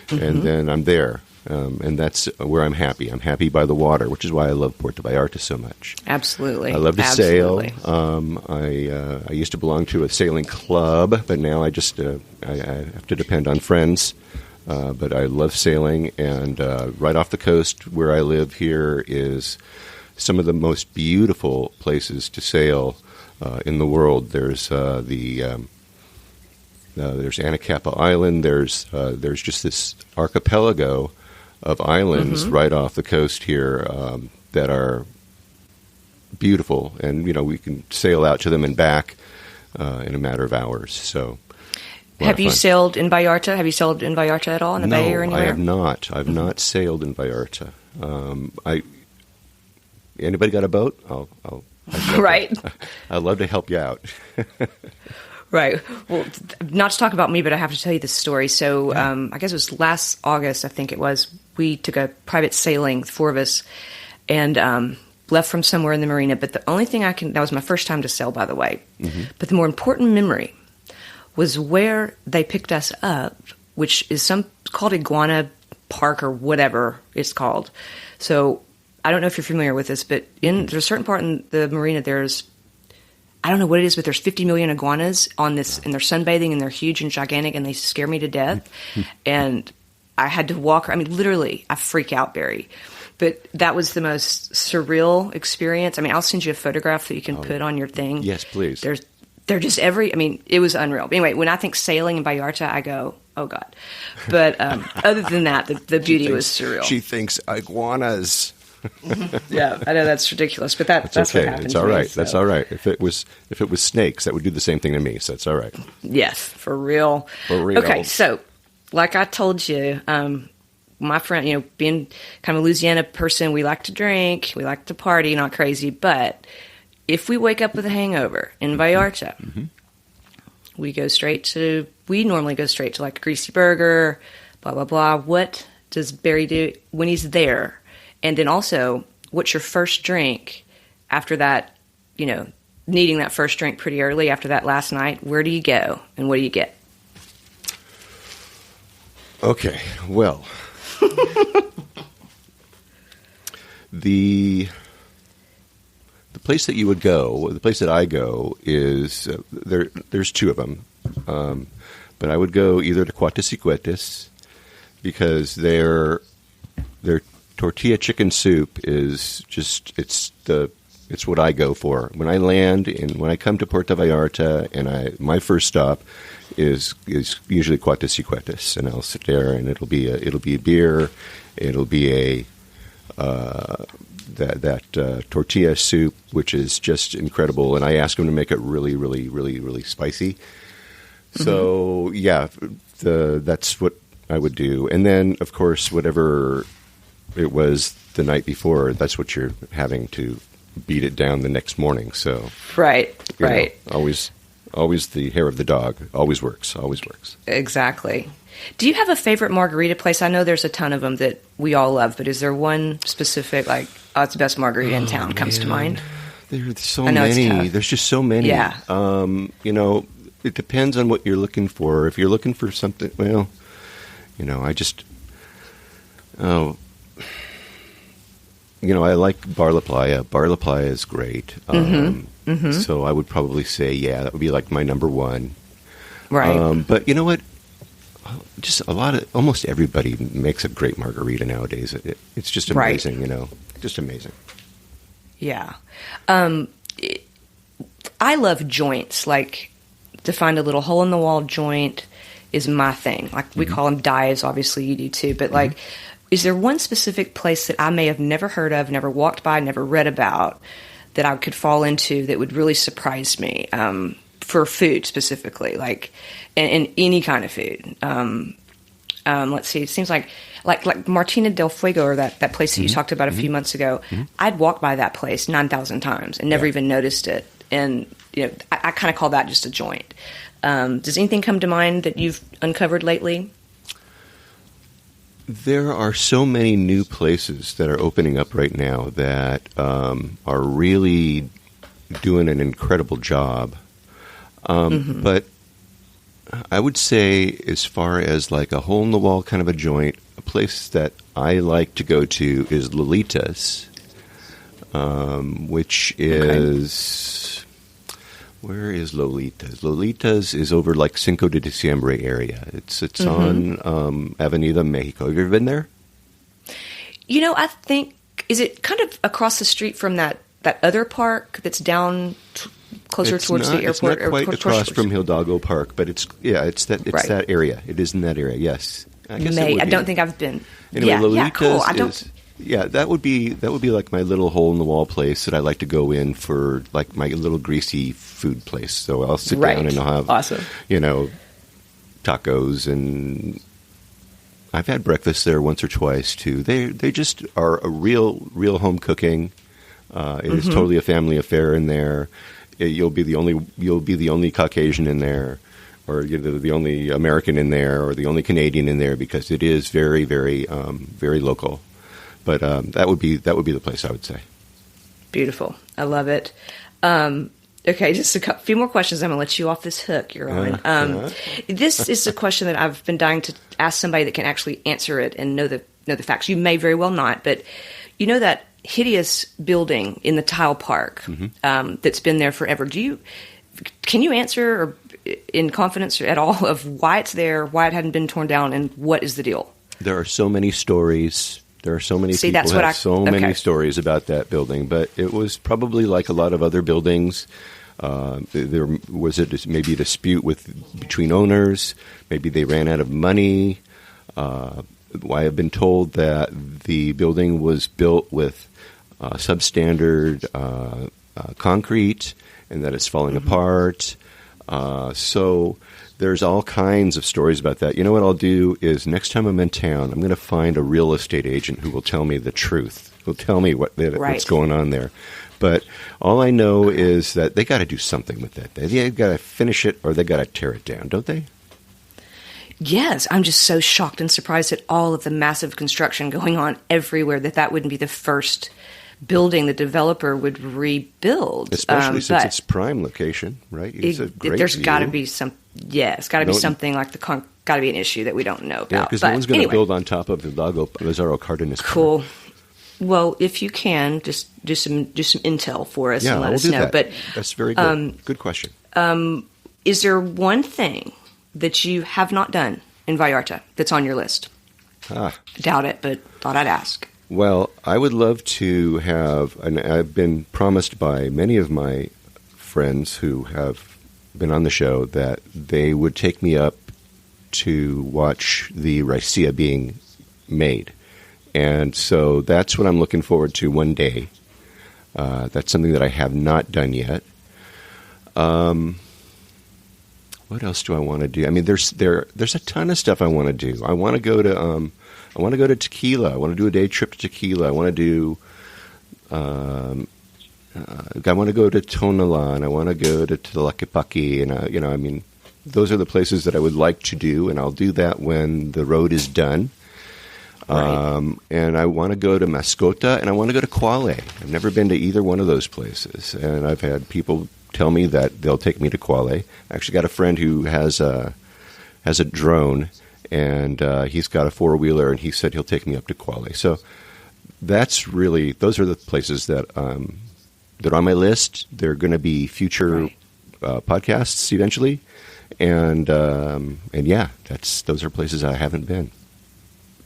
[SPEAKER 1] then I'm there. And that's where I'm happy. I'm happy by the water, which is why I love Puerto Vallarta so much.
[SPEAKER 4] Absolutely.
[SPEAKER 1] I love to sail. I used to belong to a sailing club, but now I just I have to depend on friends. But I love sailing, and right off the coast where I live here is some of the most beautiful places to sail in the world. There's there's Anacapa Island. There's just this archipelago of islands right off the coast here that are beautiful, and we can sail out to them and back in a matter of hours. So,
[SPEAKER 4] have you sailed in Vallarta? Have you sailed in Vallarta at all in the Bay or anywhere?
[SPEAKER 1] No, I have not. I've not sailed in Vallarta. Anybody got a boat? I'd love to help you out.
[SPEAKER 4] Right. Well, not to talk about me, but I have to tell you this story. So I guess it was last August, I think it was, we took a private sailing, the 4 of us, and left from somewhere in the marina. But the only thing that was my first time to sail, by the way. But the more important memory was where they picked us up, which is called Iguana Park or whatever it's called. So I don't know if you're familiar with this, but there's a certain part in the marina, I don't know what it is, but there's 50 million iguanas on this, and they're sunbathing, and they're huge and gigantic, and they scare me to death. And I had to walk. I mean, literally, I freak out, Barry. But that was the most surreal experience. I mean, I'll send you a photograph that you can put on your thing.
[SPEAKER 1] Yes, please.
[SPEAKER 4] They're just it was unreal. But anyway, when I think sailing in Vallarta, I go, oh, God. But other than that, the beauty was surreal.
[SPEAKER 1] She thinks iguanas.
[SPEAKER 4] Yeah, I know that's ridiculous, but that's
[SPEAKER 1] okay.
[SPEAKER 4] What happened.
[SPEAKER 1] It's all right.
[SPEAKER 4] So.
[SPEAKER 1] That's all right. If it was snakes, that would do the same thing to me. So it's all right.
[SPEAKER 4] Yes, for real.
[SPEAKER 1] For real.
[SPEAKER 4] Okay, so like I told you, my friend, being kind of a Louisiana person, we like to drink, we like to party, not crazy. But if we wake up with a hangover in Vallarta, we normally go straight to like a greasy burger, blah blah blah. What does Barry do when he's there? And then also, what's your first drink after that, needing that first drink pretty early after that last night? Where do you go and what do you get?
[SPEAKER 1] Okay, well, the place that you would go, the place that I go is, there's 2 of them. But I would go either to Cuatecicuetes because their tortilla chicken soup is just, it's the It's what I go for when I land and when I come to Puerto Vallarta. And my first stop is usually Cuates y Cuetes, and I'll sit there, and it'll be a beer, it'll be a tortilla soup, which is just incredible, and I ask them to make it really, really, really, really spicy. So yeah, that's what I would do, and then of course whatever it was the night before, that's what you're having to beat it down the next morning. So
[SPEAKER 4] Right.
[SPEAKER 1] you know, always the hair of the dog always works.
[SPEAKER 4] Exactly. Do you have a favorite margarita place? I know there's a ton of them that we all love, but is there one specific, like, oh, it's the best margarita in town comes to mind?
[SPEAKER 1] There's so
[SPEAKER 4] I know it's
[SPEAKER 1] many.
[SPEAKER 4] tough.
[SPEAKER 1] There's just so many.
[SPEAKER 4] Yeah.
[SPEAKER 1] You know, it depends on what you're looking for. If you're looking for something, well, you know, I like Bar La Playa. Bar La Playa is great. So I would probably say, yeah, that would be like my number one.
[SPEAKER 4] Right.
[SPEAKER 1] But you know what? Just almost everybody makes a great margarita nowadays. It's just amazing,
[SPEAKER 4] Right.
[SPEAKER 1] you know, just amazing.
[SPEAKER 4] Yeah. I love joints. Like, to find a little hole-in-the-wall joint is my thing. Like, we call them dives. Obviously, you do too. But, like, is there one specific place that I may have never heard of, never walked by, never read about, that I could fall into that would really surprise me, for food specifically, like, and any kind of food? Let's see. It seems like Martina del Fuego, or that place that you talked about a few months ago. I'd walked by that place 9,000 times and never even noticed it. And you know, I kind of call that just a joint. Does anything come to mind that you've uncovered lately?
[SPEAKER 1] There are so many new places that are opening up right now that are really doing an incredible job. But I would say, as far as like a hole-in-the-wall kind of a joint, a place that I like to go to is Lolita's, which is... Where is Lolita's? Lolita's is over like Cinco de Diciembre area. It's on Avenida Mexico. Have you ever been there?
[SPEAKER 4] You know, I think, is it kind of across the street from that other park that's down closer towards the airport?
[SPEAKER 1] It's not quite
[SPEAKER 4] or
[SPEAKER 1] across from Hidalgo Park, but it's that area. It is in that area. Yes, I guess it would be.
[SPEAKER 4] I don't think I've been.
[SPEAKER 1] Anyway,
[SPEAKER 4] yeah,
[SPEAKER 1] Lolita's
[SPEAKER 4] cool. I don't.
[SPEAKER 1] that would be like my little hole in the wall place that I like to go in for, like my little greasy food place. So I'll sit down and I'll have
[SPEAKER 4] awesome,
[SPEAKER 1] tacos, and I've had breakfast there once or twice too. They just are a real home cooking. It is totally a family affair in there. You'll be the only Caucasian in there, or the only American in there, or the only Canadian in there, because it is very, very, very local. But that would be the place, I would say.
[SPEAKER 4] Beautiful. I love it. Okay, just a few more questions. I'm going to let you off this hook you're on. This is a question that I've been dying to ask somebody that can actually answer it and know the facts. You may very well not, but you know that hideous building in the tile park that's been there forever. Can you answer, or in confidence at all, of why it's there, why it hadn't been torn down, and what is the deal?
[SPEAKER 1] There are so many stories. There are so many people who have many stories about that building, but it was probably like a lot of other buildings. There was maybe a dispute between owners. Maybe they ran out of money. I have been told that the building was built with substandard concrete, and that it's falling apart. So there's all kinds of stories about that. You know what I'll do is, next time I'm in town, I'm going to find a real estate agent who will tell me the truth. Who'll tell me what's going on there. But all I know is that they got to do something with that. They got to finish it, or they got to tear it down, don't they?
[SPEAKER 4] Yes, I'm just so shocked and surprised at all of the massive construction going on everywhere that wouldn't be the first building the developer would rebuild.
[SPEAKER 1] Especially since it's prime location, right? It's a great
[SPEAKER 4] there's
[SPEAKER 1] view.
[SPEAKER 4] got to be some. Yeah, it's got to be something like got to be an issue that we don't know about.
[SPEAKER 1] Yeah, because no one's going to build on top of the Lazaro Cardenas.
[SPEAKER 4] Cool. Well, if you can, just do some intel for us and let us know.
[SPEAKER 1] That. But that's very good. Good question.
[SPEAKER 4] Is there one thing that you have not done in Vallarta that's on your list? Doubt it, but thought I'd ask.
[SPEAKER 1] Well, I would love to have, and I've been promised by many of my friends who have been on the show that they would take me up to watch the raicilla being made. And so that's what I'm looking forward to one day. That's something that I have not done yet. What else do I want to do? I mean, there's a ton of stuff I want to do. I want to go to Tequila. I want to do a day trip to Tequila. I want to do. I want to go to Tonala, and I want to go to Tlaquepaque, and I mean, those are the places that I would like to do, and I'll do that when the road is done.
[SPEAKER 4] Right.
[SPEAKER 1] And I want to go to Mascota, and I want to go to Quale. I've never been to either one of those places, and I've had people tell me that they'll take me to Quale. I actually got a friend who has a drone, and he's got a four-wheeler, and he said he'll take me up to Quale. So those are the places that they're on my list. They're going to be future podcasts eventually, and yeah, those are places I haven't been.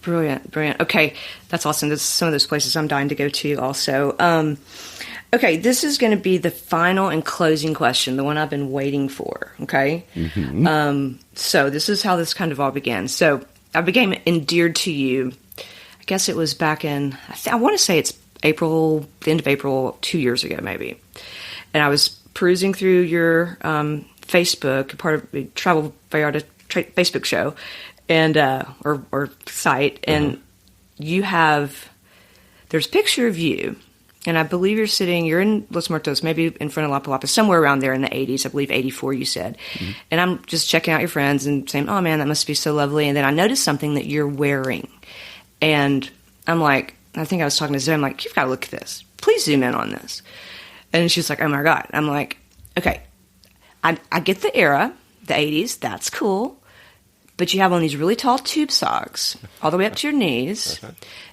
[SPEAKER 4] Brilliant. Okay, that's awesome. This is some of those places I'm dying to go to also. Okay, this is going to be the final and closing question, the one I've been waiting for, okay?
[SPEAKER 1] Mm-hmm.
[SPEAKER 4] So this is how this kind of all began. So I became endeared to you, I guess it was back in, I want to say it's April, the end of April, 2 years ago maybe. And I was perusing through your Facebook, part of the Travel Vallarta Facebook show, and or site, and there's a picture of you. And I believe you're in Los Muertos, maybe in front of La Palapa, somewhere around there in the 80s, I believe 84 you said. Mm-hmm. And I'm just checking out your friends and saying, oh man, that must be so lovely. And then I noticed something that you're wearing. And I'm like, I think I was talking to Zoe, I'm like, you've got to look at this. Please zoom in on this. And she's like, oh my God. I'm like, okay, I get the era, the 80s, that's cool. But you have on these really tall tube socks all the way up to your knees.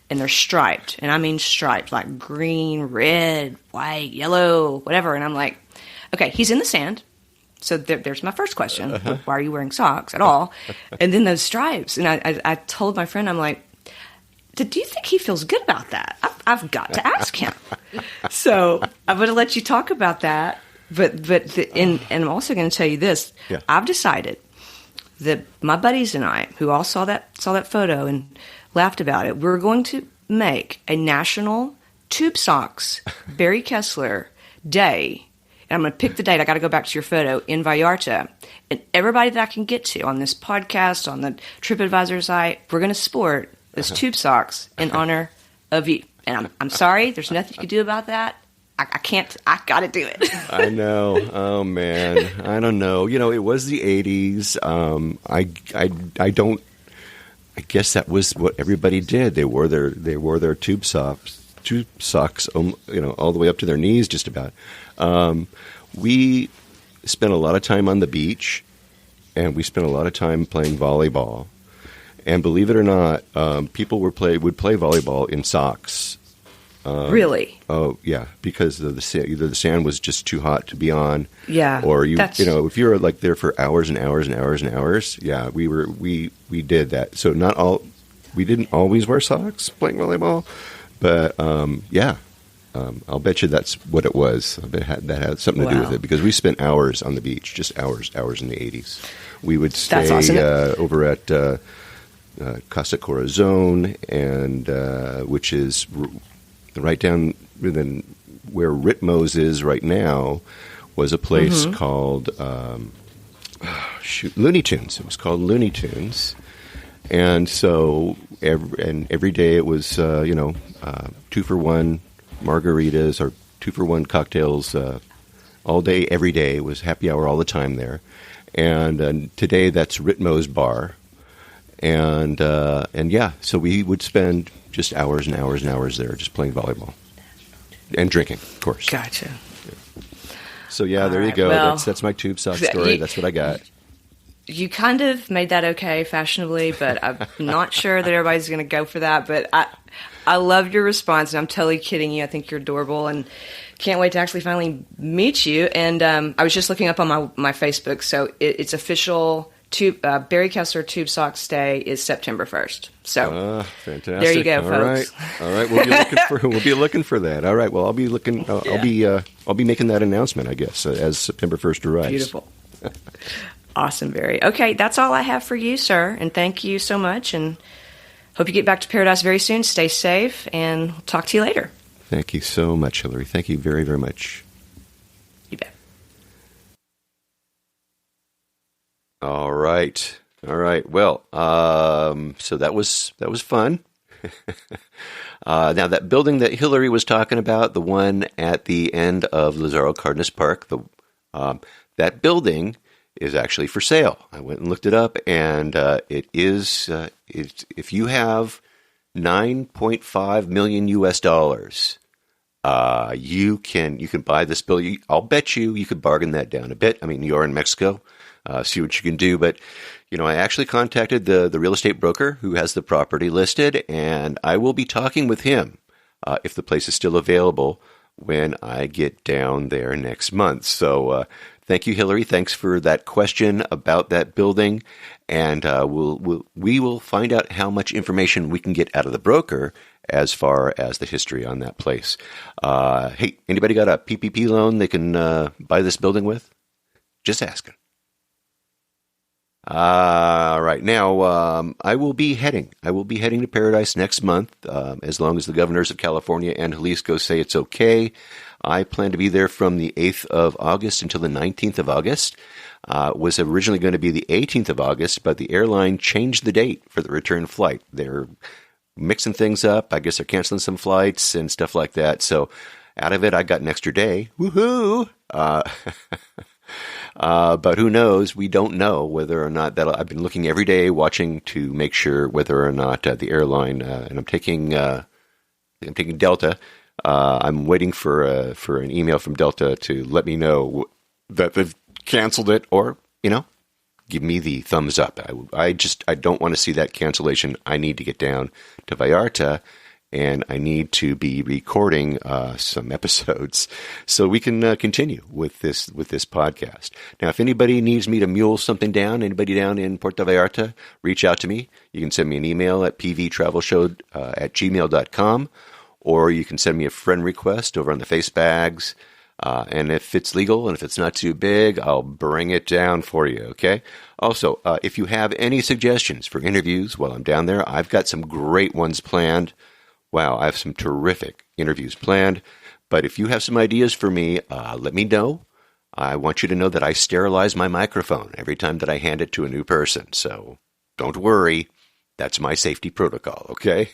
[SPEAKER 4] And they're striped, and I mean striped, like green, red, white, yellow, whatever. And I'm like, okay, he's in the sand. So there's my first question. Why are you wearing socks at all? And then those stripes. And I told my friend, I'm like, do you think he feels good about that? I've got to ask him. So I'm going to let you talk about that. And I'm also going to tell you this.
[SPEAKER 1] Yeah.
[SPEAKER 4] I've decided that my buddies and I, who all saw that photo and laughed about it, we're going to make a national tube socks Barry Kessler day. And I'm going to pick the date. I got to go back to your photo in Vallarta. And everybody that I can get to on this podcast, on the TripAdvisor site, we're going to sport those tube socks in honor of you. And I'm sorry, there's nothing you can do about that. I can't. I got to do it.
[SPEAKER 1] I know. Oh man, I don't know. It was the 80s. I guess that was what everybody did. They wore their tube socks, all the way up to their knees, just about. We spent a lot of time on the beach, and we spent a lot of time playing volleyball. And believe it or not, people would play volleyball in socks.
[SPEAKER 4] Really?
[SPEAKER 1] Oh yeah, because either the sand was just too hot to be on, or if you were like there for hours and hours and hours and hours, yeah, we did that. So we didn't always wear socks playing volleyball, but I'll bet you that's what it was. I bet that had something to do with it, because we spent hours on the beach, just hours in the 80s. We would stay over at Casa Corazon, and which is right down within where Ritmos is right now, was a place called Looney Tunes. It was called Looney Tunes, and so every day it was 2-for-1 margaritas or 2-for-1 cocktails all day, every day. It was happy hour all the time there, and today that's Ritmos Bar, and so we would spend just hours and hours and hours there, just playing volleyball and drinking, of course.
[SPEAKER 4] Gotcha.
[SPEAKER 1] Yeah. So there you go. Well, that's my tube sock story. That's what I got.
[SPEAKER 4] You kind of made that okay fashionably, but I'm not sure that everybody's going to go for that. But I love your response, and I'm totally kidding you. I think you're adorable, and can't wait to actually finally meet you. And I was just looking up on my Facebook, so it's official Barry Kessler Tube Socks Day is September 1st. So
[SPEAKER 1] fantastic.
[SPEAKER 4] There you go,
[SPEAKER 1] All
[SPEAKER 4] folks.
[SPEAKER 1] right. All right. We'll be looking for that. All right. Well, I'll be looking. I'll be making that announcement, I guess, as September 1st arrives.
[SPEAKER 4] Beautiful. Awesome, Barry. Okay, that's all I have for you, sir. And thank you so much. And hope you get back to paradise very soon. Stay safe, and we'll talk to you later.
[SPEAKER 1] Thank you so much, Hillary. Thank you very, very much.
[SPEAKER 4] You bet.
[SPEAKER 1] All right. Well, so that was fun. Now, that building that Hillary was talking about, the one at the end of Lazaro Cardenas Park, that building is actually for sale. I went and looked it up, and it is. If you have $9.5 million US, you can buy this building. I'll bet you could bargain that down a bit. I mean, you're in Mexico. See what you can do. But, I actually contacted the real estate broker who has the property listed, and I will be talking with him if the place is still available when I get down there next month. So thank you, Hillary. Thanks for that question about that building. And we will find out how much information we can get out of the broker as far as the history on that place. Hey, anybody got a PPP loan they can buy this building with? Just asking. Right now, I will be heading to Paradise next month, as long as the governors of California and Jalisco say it's okay. I plan to be there from the 8th of August until the 19th of August. Was originally going to be the 18th of August, but the airline changed the date for the return flight. They're mixing things up. I guess they're canceling some flights and stuff like that. So out of it, I got an extra day. Woohoo! But who knows? We don't know whether or not that. I've been looking every day, watching to make sure whether or not the airline. And I'm taking Delta. I'm waiting for an email from Delta to let me know that they've canceled it, or give me the thumbs up. I don't want to see that cancellation. I need to get down to Vallarta. And I need to be recording some episodes so we can continue with this podcast. Now, if anybody needs me to mule something down, anybody down in Puerto Vallarta, reach out to me. You can send me an email at pvtravelshow@gmail.com, or you can send me a friend request over on the Facebags. And if it's legal and if it's not too big, I'll bring it down for you, okay? Also, if you have any suggestions for interviews while I'm down there, I've got some great ones planned. Wow, I have some terrific interviews planned. But if you have some ideas for me, let me know. I want you to know that I sterilize my microphone every time that I hand it to a new person. So don't worry. That's my safety protocol, okay?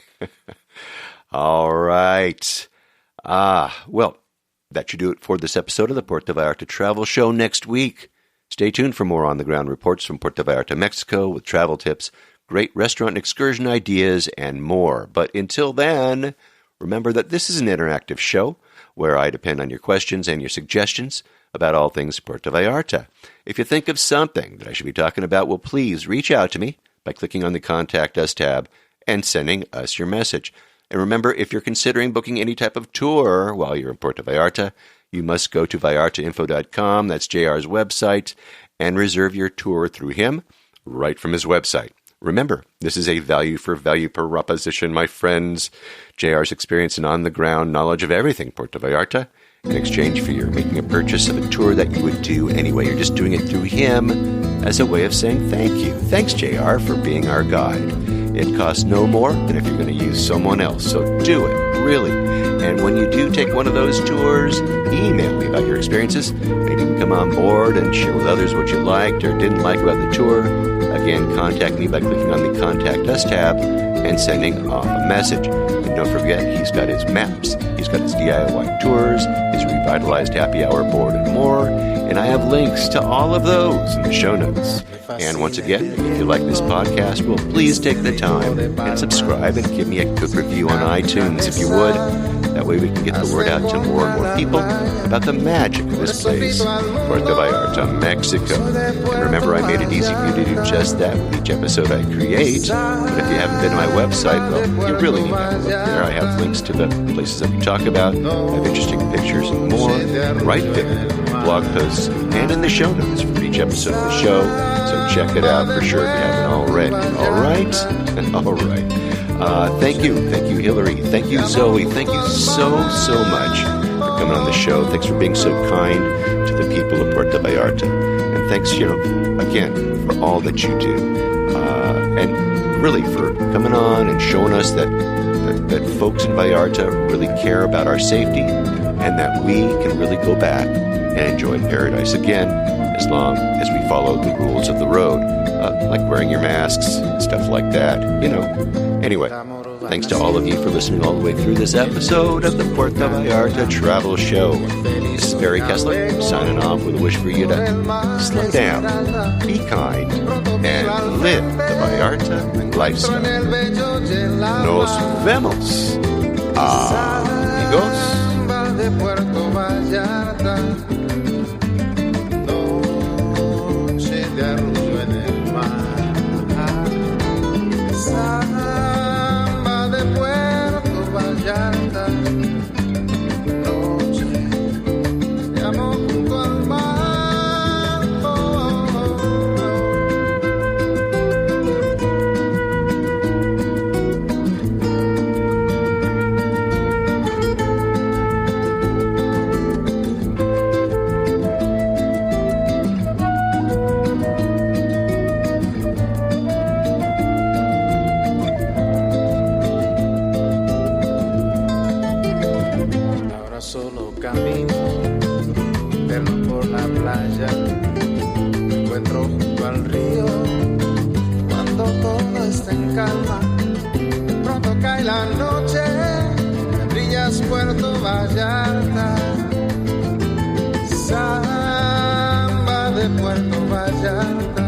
[SPEAKER 1] All right. Well, that should do it for this episode of the Puerto Vallarta Travel Show. Next week, stay tuned for more on-the-ground reports from Puerto Vallarta, Mexico, with travel tips, great restaurant and excursion ideas, and more. But until then, remember that this is an interactive show where I depend on your questions and your suggestions about all things Puerto Vallarta. If you think of something that I should be talking about, well, please reach out to me by clicking on the Contact Us tab and sending us your message. And remember, if you're considering booking any type of tour while you're in Puerto Vallarta, you must go to vallartainfo.com, that's JR's website, and reserve your tour through him right from his website. Remember, this is a value-for-value proposition, my friends. JR's experience and on-the-ground knowledge of everything Puerto Vallarta in exchange for your making a purchase of a tour that you would do anyway. You're just doing it through him as a way of saying thank you. Thanks, JR, for being our guide. It costs no more than if you're going to use someone else, so do it, really. And when you do take one of those tours, email me about your experiences. Maybe you can come on board and share with others what you liked or didn't like about the tour. Again, contact me by clicking on the Contact Us tab and sending off a message. And don't forget, he's got his maps, he's got his DIY tours, his revitalized happy hour board, and more. And I have links to all of those in the show notes. And once again, if you like this podcast, well, please take the time and subscribe and give me a good review on iTunes if you would. That way we can get the word out to more and more people about the magic of this place, Puerto Vallarta, Mexico. And remember, I made it easy for you to do just that with each episode I create. But if you haven't been to my website, well, you really need to have a look there. I have links to the places that we talk about. I have interesting pictures and more right there, blog posts, and in the show notes for each episode of the show. So check it out for sure if you haven't already. All right? All right. Thank you, Hillary. Thank you, Zoe. Thank you so much for coming on the show. Thanks for being so kind to the people of Puerto Vallarta. And thanks, again, for all that you do. And really for coming on and showing us that folks in Vallarta really care about our safety and that we can really go back and enjoy paradise again as long as we follow the rules of the road, like wearing your masks and stuff like that, Anyway, thanks to all of you for listening all the way through this episode of the Puerto Vallarta Travel Show. This is Barry Kessler, signing off with a wish for you to slow down, be kind, and live the Vallarta lifestyle. Nos vemos, amigos.
[SPEAKER 3] Puerto Vallarta, samba de Puerto Vallarta.